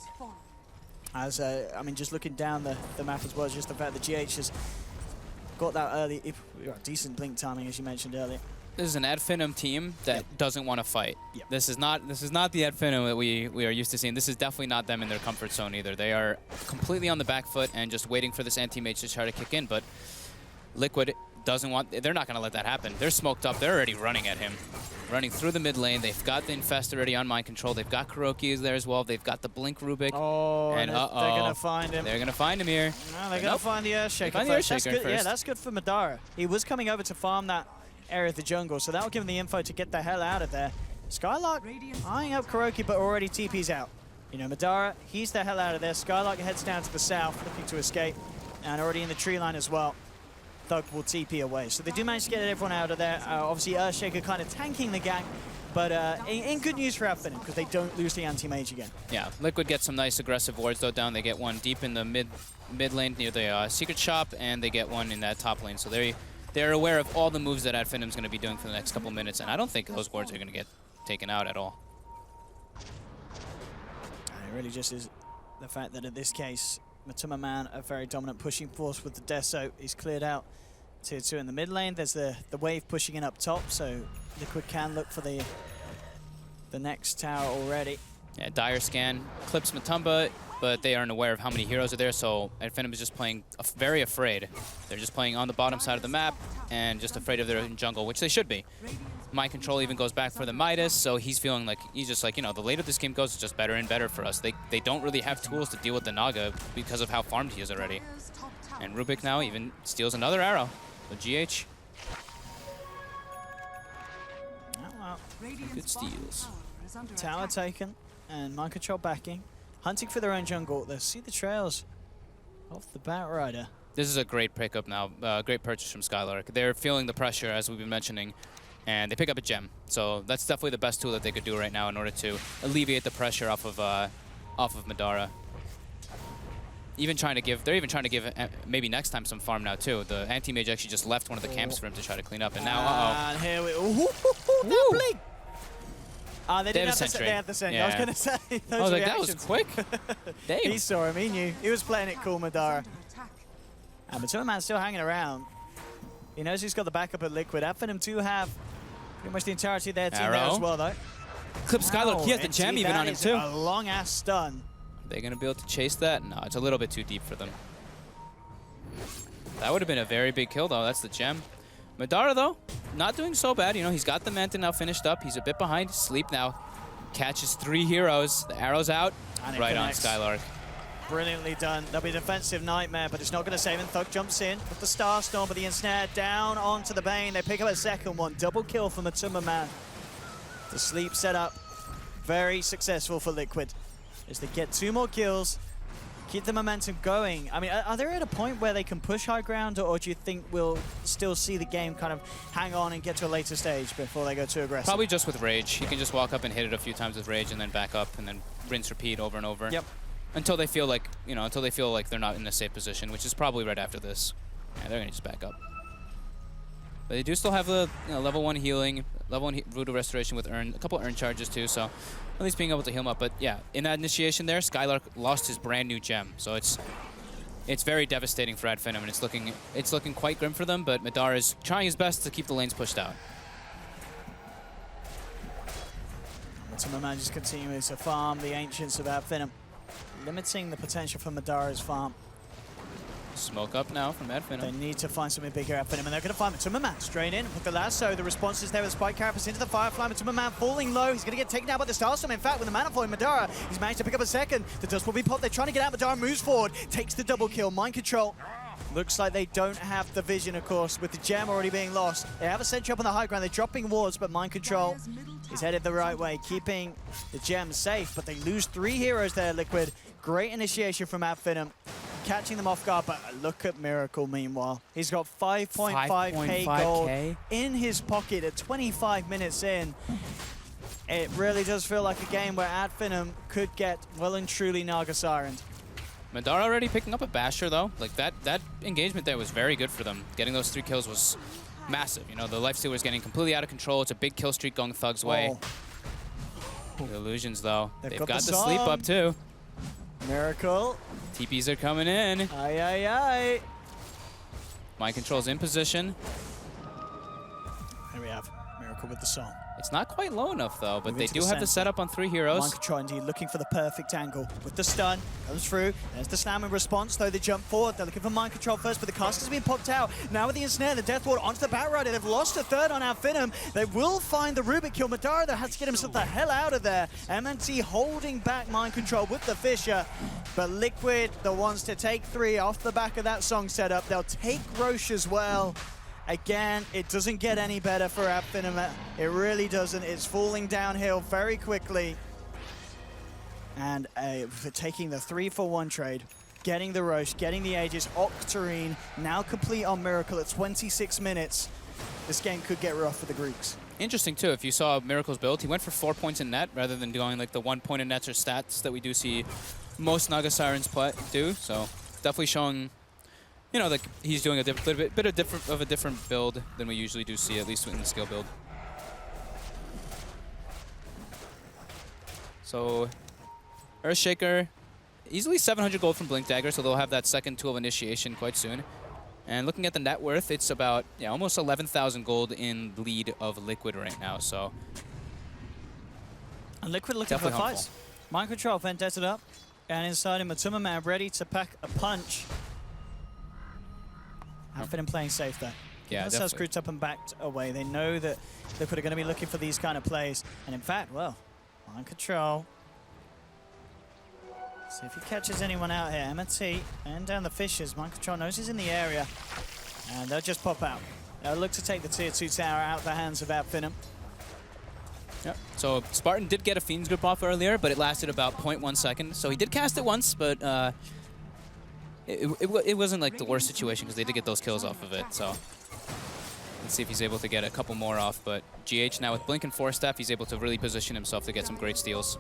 As, I mean, just looking down the map as well, just the fact that GH has got that early, decent Blink timing, as you mentioned earlier. This is an Advenom team that doesn't want to fight. Yep. This is not the Advenom that we are used to seeing. This is definitely not them in their comfort zone either. They are completely on the back foot and just waiting for this Anti-Mage to try to kick in, but Liquid doesn't want, they're not going to let that happen. They're smoked up. They're already running at him running through the mid lane. They've got the Infest already on Mind Control. They've got Kuroki is there as well. They've got the Blink Rubik. Oh, and they're going to find him. They're going to find him here. No, they're going to find the Earthshaker find the first. Earthshaker That's good. Yeah, first. that's good for Madara. He was coming over to farm that area of the jungle, so that'll give him the info to get the hell out of there. Skylark eyeing up Kuroki, but already TP's out. You know, Madara, he's the hell out of there. Skylark heads down to the south, looking to escape, and already in the tree line as well. Thug will TP away. So they do manage to get everyone out of there. Obviously, Earthshaker kind of tanking the gang, but in good news for Adfinem, because they don't lose the anti-mage again. Yeah, Liquid gets some nice aggressive wards though down. They get one deep in the mid lane near the secret shop, and they get one in that top lane. So they're aware of all the moves that Adfinim's going to be doing for the next couple minutes, and I don't think those wards are going to get taken out at all. It really just is the fact that in this case, Matuma Man, a very dominant pushing force with the Deso. He's cleared out tier 2 in the mid lane. There's the wave pushing in up top, so Liquid can look for the next tower already. Yeah, Dire Scan clips Matumba, but they aren't aware of how many heroes are there, so Adfinim is just playing very afraid. They're just playing on the bottom side of the map and just afraid of their own jungle, which they should be. Mind Control even goes back for the Midas, so he's feeling like he's just like, you know, the later this game goes, it's just better and better for us. They don't really have tools to deal with the Naga because of how farmed he is already. And Rubik now even steals another arrow. So GH. Oh, well. Good steals. Tower taken and Mind Control backing. Hunting for their own jungle. They see the trails of the Batrider. This is a great pickup now, great purchase from Skylark. They're feeling the pressure, as we've been mentioning, and they pick up a gem. So that's definitely the best tool that they could do right now in order to alleviate the pressure off of Madara. They're even trying to give maybe next time some farm now too. The anti-mage actually just left one of the camps for him to try to clean up, and now, And here we that blink! They didn't have the sentry. They had the sentry. Yeah. I was going to say, those I was like, that reactions. was quick. Damn. He saw him, he knew. He was playing it cool, Madara. And Matuma Man's still hanging around. He knows he's got the backup at Liquid. Adfinim do have pretty much the entirety of their team there Arrow. as well, though. Clip Skylark, he has the and gem see, even that on him is too. A long-ass stun. Are they going to be able to chase that? No, it's a little bit too deep for them. That would have been a very big kill, though. That's the gem. Madara, though, not doing so bad. You know, he's got the Manta now finished up. He's a bit behind. Sleep now. Catches 3 heroes. The arrow's out. And it Right on connects. Skylark. Brilliantly done. That'll be a defensive nightmare, but it's not going to save him. Thug jumps in with the Star Storm, but the ensnare down onto the Bane. They pick up a second one. Double kill for Matuma Man. The sleep setup, very successful for Liquid as they get 2 more kills, keep the momentum going. I mean, are they at a point where they can push high ground, or do you think we'll still see the game kind of hang on and get to a later stage before they go too aggressive? Probably just with Rage. You can just walk up and hit it a few times with Rage and then back up and then rinse, repeat over and over. Yep. Until they feel like, you know, they're not in a safe position, which is probably right after this. Yeah, they're going to just back up. But they do still have the level 1 healing, level 1 Voodoo Restoration with Urn, a couple Urn charges too, so at least being able to heal him up. But yeah, in that initiation there, Skylark lost his brand new gem, so it's very devastating for Adfinim, and it's looking quite grim for them. But Madara is trying his best to keep the lanes pushed out. Matuma Man just continuing to farm the Ancients of Adfinim, limiting the potential for Madara's farm. Smoke up now from They Adfinim. need to find something bigger up in him, and they're going to find Matuma Man straight in with the lasso. The response is there with Spike Carapace into the Firefly. Matuma Man falling low. He's going to get taken down by the Starstorm. In fact, with the mana falling, Madara, he's managed to pick up a second. The dust will be popped. They're trying to get out. Madara moves forward, takes the double kill. Mind Control. Looks like they don't have the vision, of course, with the gem already being lost. They have a sentry up on the high ground. They're dropping wards, but Mind Control is headed the right way, keeping the gem safe. But they lose 3 heroes there, Liquid. Great initiation from Adfinim, catching them off guard. But look at Miracle, meanwhile. He's got 5.5k gold in his pocket at 25 minutes in. It really does feel like a game where Adfinim could get well and truly Naga Sirened. Madara already picking up a Basher, though. Like, that engagement there was very good for them. Getting those 3 kills was massive. You know, the Lifestealer is getting completely out of control. It's a big kill streak going Thug's way. The Illusions, though. They've got the sleep song. up, too. Miracle. TPs are coming in. Aye, aye, aye. Mind Control's in position. Here we have Miracle with the song. It's not quite low enough, though, but Moving they to do the have the center. setup on 3 heroes. Mind Control indeed looking for the perfect angle with the stun. Comes through. There's the slam in response, though they jump forward. They're looking for Mind Control first, but the caster's been popped out. Now with the ensnare, the Death Ward onto the Batrider. They've lost a third on Outfinum. They will find the Rubik kill. Madara, though, has to get himself the hell out of there. MNT holding back Mind Control with the Fissure. But Liquid, the ones to take 3 off the back of that song setup. They'll take Roche as well. Again, it doesn't get any better for Outfinum. It really doesn't. It's falling downhill very quickly. And for taking the 3-for-1 trade, getting the Roche, getting the Aegis, Octarine, now complete on Miracle at 26 minutes. This game could get rough for the Greeks. Interesting, too, if you saw Miracle's build, he went for 4 points in net rather than going like the 1 point in nets or stats that we do see most Naga Sirens do. So definitely showing, you know, like he's doing a bit of a different build than we usually do see, at least in the skill build. So Earthshaker, easily 700 gold from Blink Dagger, so they'll have that second tool of initiation quite soon. And looking at the net worth, it's about almost 11,000 gold in lead of Liquid right now. So And Liquid looking for definitely fights. Mind Control Vendetta up, and inside him Matuma Man ready to pack a punch. Outfinum playing safe there. Yeah, Themselves definitely. grouped up and backed away. They know that Liquid are going to be looking for these kind of plays. And in fact, well, Mind Control. See if he catches anyone out here. MNT and down the Fissures. Mind Control knows he's in the area. And they'll just pop out. They'll look to take the tier 2 tower out of the hands of Outfinum. Yep. So Spartan did get a Fiend's Grip off earlier, but it lasted about 0.1 second. So he did cast it once, but it wasn't like the worst situation because they did get those kills off of it. So let's see if he's able to get a couple more off. But GH now with Blink and Force Staff, he's able to really position himself to get some great steals.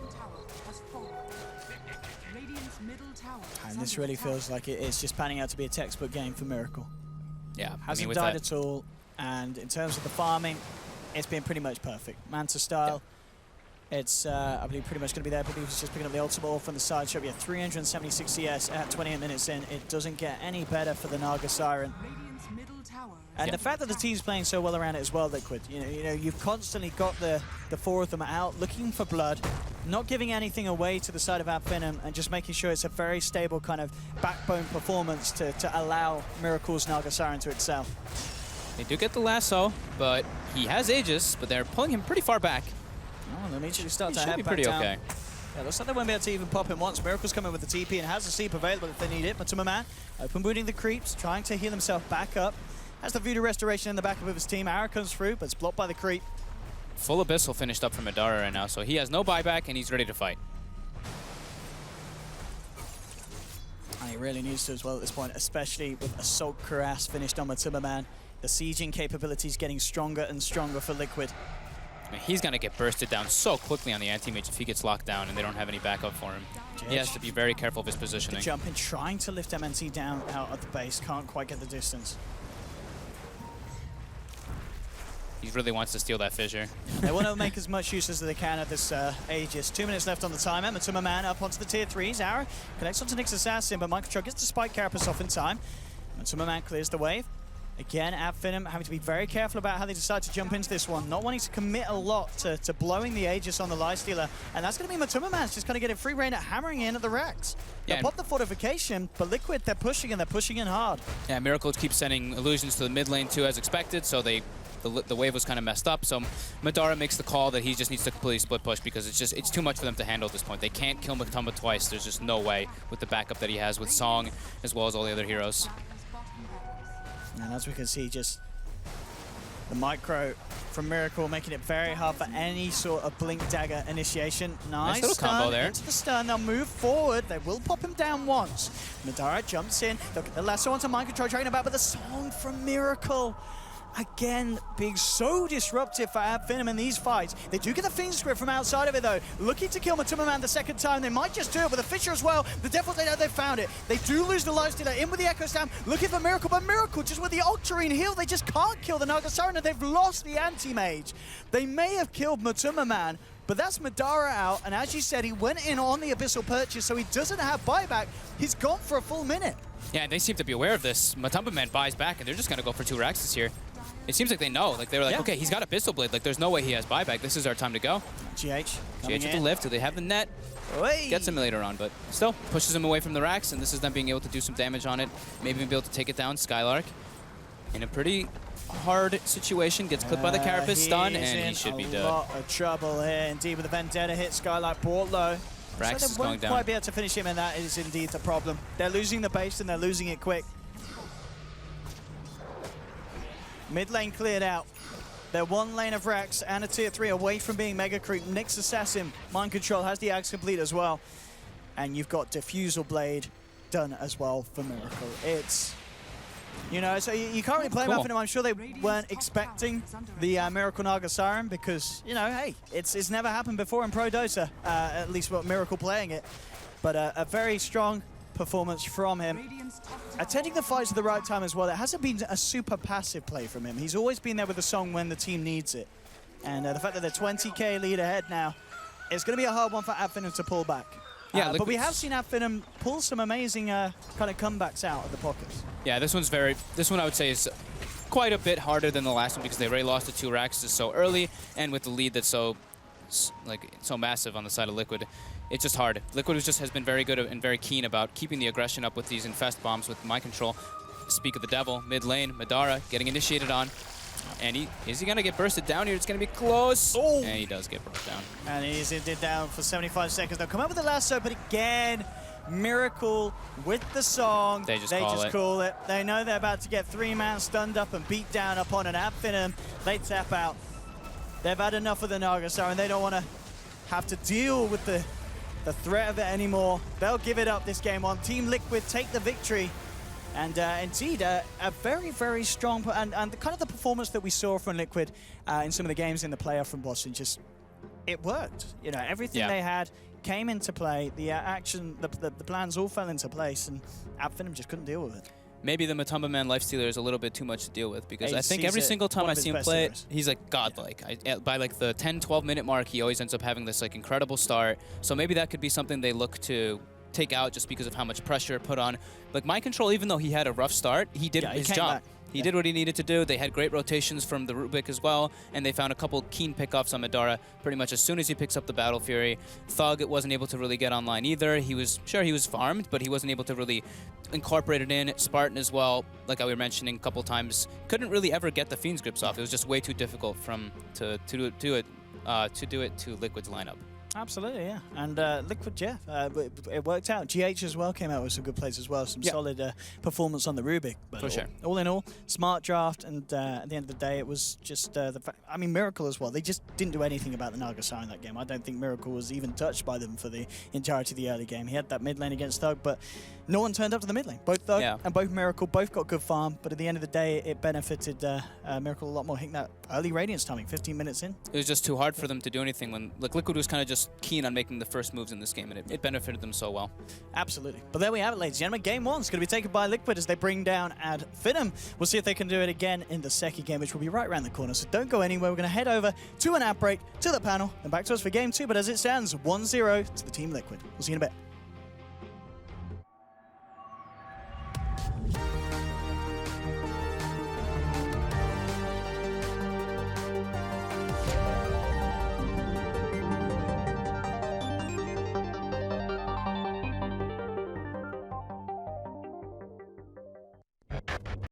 Radiant's middle tower is And this under really attack. feels like it's just panning out to be a textbook game for Miracle. Yeah, Hasn't with died that, at all, and in terms of the farming, it's been pretty much perfect. Manta style, it's I believe pretty much going to be there. I believe he's just picking up the ultimate ore from the side shot. Yeah, 376 CS at 28 minutes in. It doesn't get any better for the Naga Siren. Radiant's middle tower is And under the fact that the team's playing so well around it as well, Liquid, you know, you've constantly got the 4 of them out looking for blood, not giving anything away to the side of Outfinum, and just making sure it's a very stable kind of backbone performance to allow Miracle's Naga Siren to excel. they do get the lasso, but he has Aegis, but they're pulling him pretty far back. Oh, they'll immediately start He to should head be back pretty down. okay. Yeah, looks like they won't be able to even pop him once. Miracle's coming with the TP and has the Seep available if they need it. Matuma Man open booting the creeps, trying to heal himself back up. Has the Voodoo Restoration in the back of his team. Arrow comes through, but it's blocked by the creep. Full Abyssal finished up for Madara right now, so he has no buyback and he's ready to fight. And he really needs to as well at this point, especially with Assault Cuirass finished on Matuma Man. The sieging capabilities getting stronger and stronger for Liquid. I mean, he's going to get bursted down so quickly on the anti-mage if he gets locked down and they don't have any backup for him. He has to be very careful of his The positioning. jump in, trying to lift MNT down out of the base. Can't quite get the distance. He really wants to steal that fissure. They want to make as much use as they can of this Aegis. 2 minutes left on the timer. Matuma Man up onto the tier 3s. Arrow connects onto Nyx Assassin, but Mind Control gets to spike Carapace off in time. Matuma Man clears the wave. Again, Outfinum having to be very careful about how they decide to jump into this one. Not wanting to commit a lot to blowing the Aegis on the Lifestealer. And that's going to be Matuma Man's just kind of getting free reign at hammering in at the racks. Yeah, They'll pop the fortification, but Liquid, they're pushing and they're pushing in hard. Yeah, Miracle keeps sending illusions to the mid lane too as expected, so the wave was kind of messed up. So Madara makes the call that he just needs to completely split push because it's too much for them to handle at this point. They can't kill Matumba twice. There's just no way with the backup that he has with Song as well as all the other heroes. And as we can see, just the micro from Miracle making it very hard for any sort of Blink Dagger initiation. Nice little stun combo there. into the stun. They'll move forward. They will pop him down once. Madara jumps in. They'll get the lasso onto Mind Control, dragging about, but the song from Miracle. Again, being so disruptive for Outfinum in these fights. They do get the Fiend's Grip from outside of it, though. Looking to kill Matuma Man the second time. They might just do it with a Fissure as well. The Devils, they know they found it. They do lose the Lifestealer in with the Echo Stamp. Looking for Miracle, but Miracle just with the Octarine heal. They just can't kill the Naga Siren, and they've lost the Anti-Mage. They may have killed Matuma Man, but that's Madara out. And as you said, he went in on the Abyssal Purchase, so he doesn't have buyback. He's gone for a full minute. Yeah, and they seem to be aware of this. Matumba Man buys back and they're just going to go for 2 racks this year. It seems like they know. Like, they were like, Yeah. okay, he's got a Pistol Blade. Like, there's no way he has buyback. This is our time to go. GH GH coming with the in. lift. Do they have the net? Oi. Gets him later on, but still pushes him away from the racks, and this is them being able to do some damage on it. Maybe even be able to take it down. Skylark in a pretty hard situation. Gets clipped by the Carapace stun, He's and he in should be a dead. lot of trouble here. Indeed, with the Vendetta hit, Skylark brought low. Rax so is they going won't down. quite be able to finish him, and that is indeed the problem. They're losing the base, and they're losing it quick. Mid lane cleared out. They're one lane of Rax and a tier 3 away from being Mega Creep. Nyx Assassin, Mind Control, has the axe complete as well. And you've got Diffusal Blade done as well for Miracle. It's, you know, so you can't really blame Cool. them. I'm sure they weren't expecting the Miracle Naga Siren because, you know, hey, it's never happened before in Pro Dota, at least what Miracle playing it. But a very strong performance from him. Radiant's top tower Attending the fights at the right time as well. It hasn't been a super passive play from him. He's always been there with the song when the team needs it. And the fact that they're 20k lead ahead now, it's going to be a hard one for Adfinum to pull back. Yeah, but we Liquid's- have seen Adfinum pull some amazing kind of comebacks out of the pockets. Yeah, this one I would say is quite a bit harder than the last one because they already lost the 2 racks so early, and with the lead that's so massive on the side of Liquid, it's just hard. Liquid has been very good and very keen about keeping the aggression up with these infest bombs with Mind Control. Speak of the devil, mid lane, Madara getting initiated on. And is he going to get bursted down here? It's going to be close. Oh. And he does get burst down. And he's indeed down for 75 seconds. They'll come up with the lasso, but again, Miracle with the song. They just call it. They know they're about to get 3-man stunned up and beat down upon an Adfinum. They tap out. They've had enough of the Naga Siren. They don't want to have to deal with the threat of it anymore. They'll give it up this game on. Team Liquid take the victory. And indeed, a very, very strong, and the kind of the performance that we saw from Liquid in some of the games in the playoff from Boston, just, it worked. You know, everything they had came into play. The action, the plans all fell into place, and Adfinum just couldn't deal with it. Maybe the Matumba Man Lifestealer is a little bit too much to deal with because He I think sees every it single time one I of his see him best play heroes. it, he's like godlike. By like the 10-12 minute mark, he always ends up having this like incredible start. So maybe that could be something they look to take out just because of how much pressure put on. Like Mind Control, even though he had a rough start, he did his came job. back. He did what he needed to do. They had great rotations from the Rubik as well, and they found a couple keen pickoffs on Madara pretty much as soon as he picks up the Battle Fury. Thug wasn't able to really get online either. He was farmed, but he wasn't able to really incorporate it in. Spartan as well, like I was mentioning a couple times, couldn't really ever get the Fiend's grips off. It was just way too difficult to do it to Liquid's lineup. Absolutely, yeah. And Liquid, yeah, it worked out. GH as well came out with some good plays as well, some solid performance on the Rubik. But For sure. All in all, smart draft, and at the end of the day, it was just the fact. I mean, Miracle as well. They just didn't do anything about the Naga Siren that game. I don't think Miracle was even touched by them for the entirety of the early game. He had that mid lane against Thug, but no one turned up to the mid lane. Both Thug and both Miracle both got good farm, but at the end of the day, it benefited Miracle a lot more. Hitting that early Radiance timing, 15 minutes in. It was just too hard for them to do anything when like Liquid was kind of just keen on making the first moves in this game, and it benefited them so well. Absolutely. But there we have it, ladies and gentlemen. Game 1 is going to be taken by Liquid as they bring down Adfinum. We'll see if they can do it again in the second game, which will be right around the corner. So don't go anywhere. We're going to head over to an ad break, to the panel, and back to us for Game 2. But as it stands, 1-0 to the Team Liquid. We'll see you in a bit.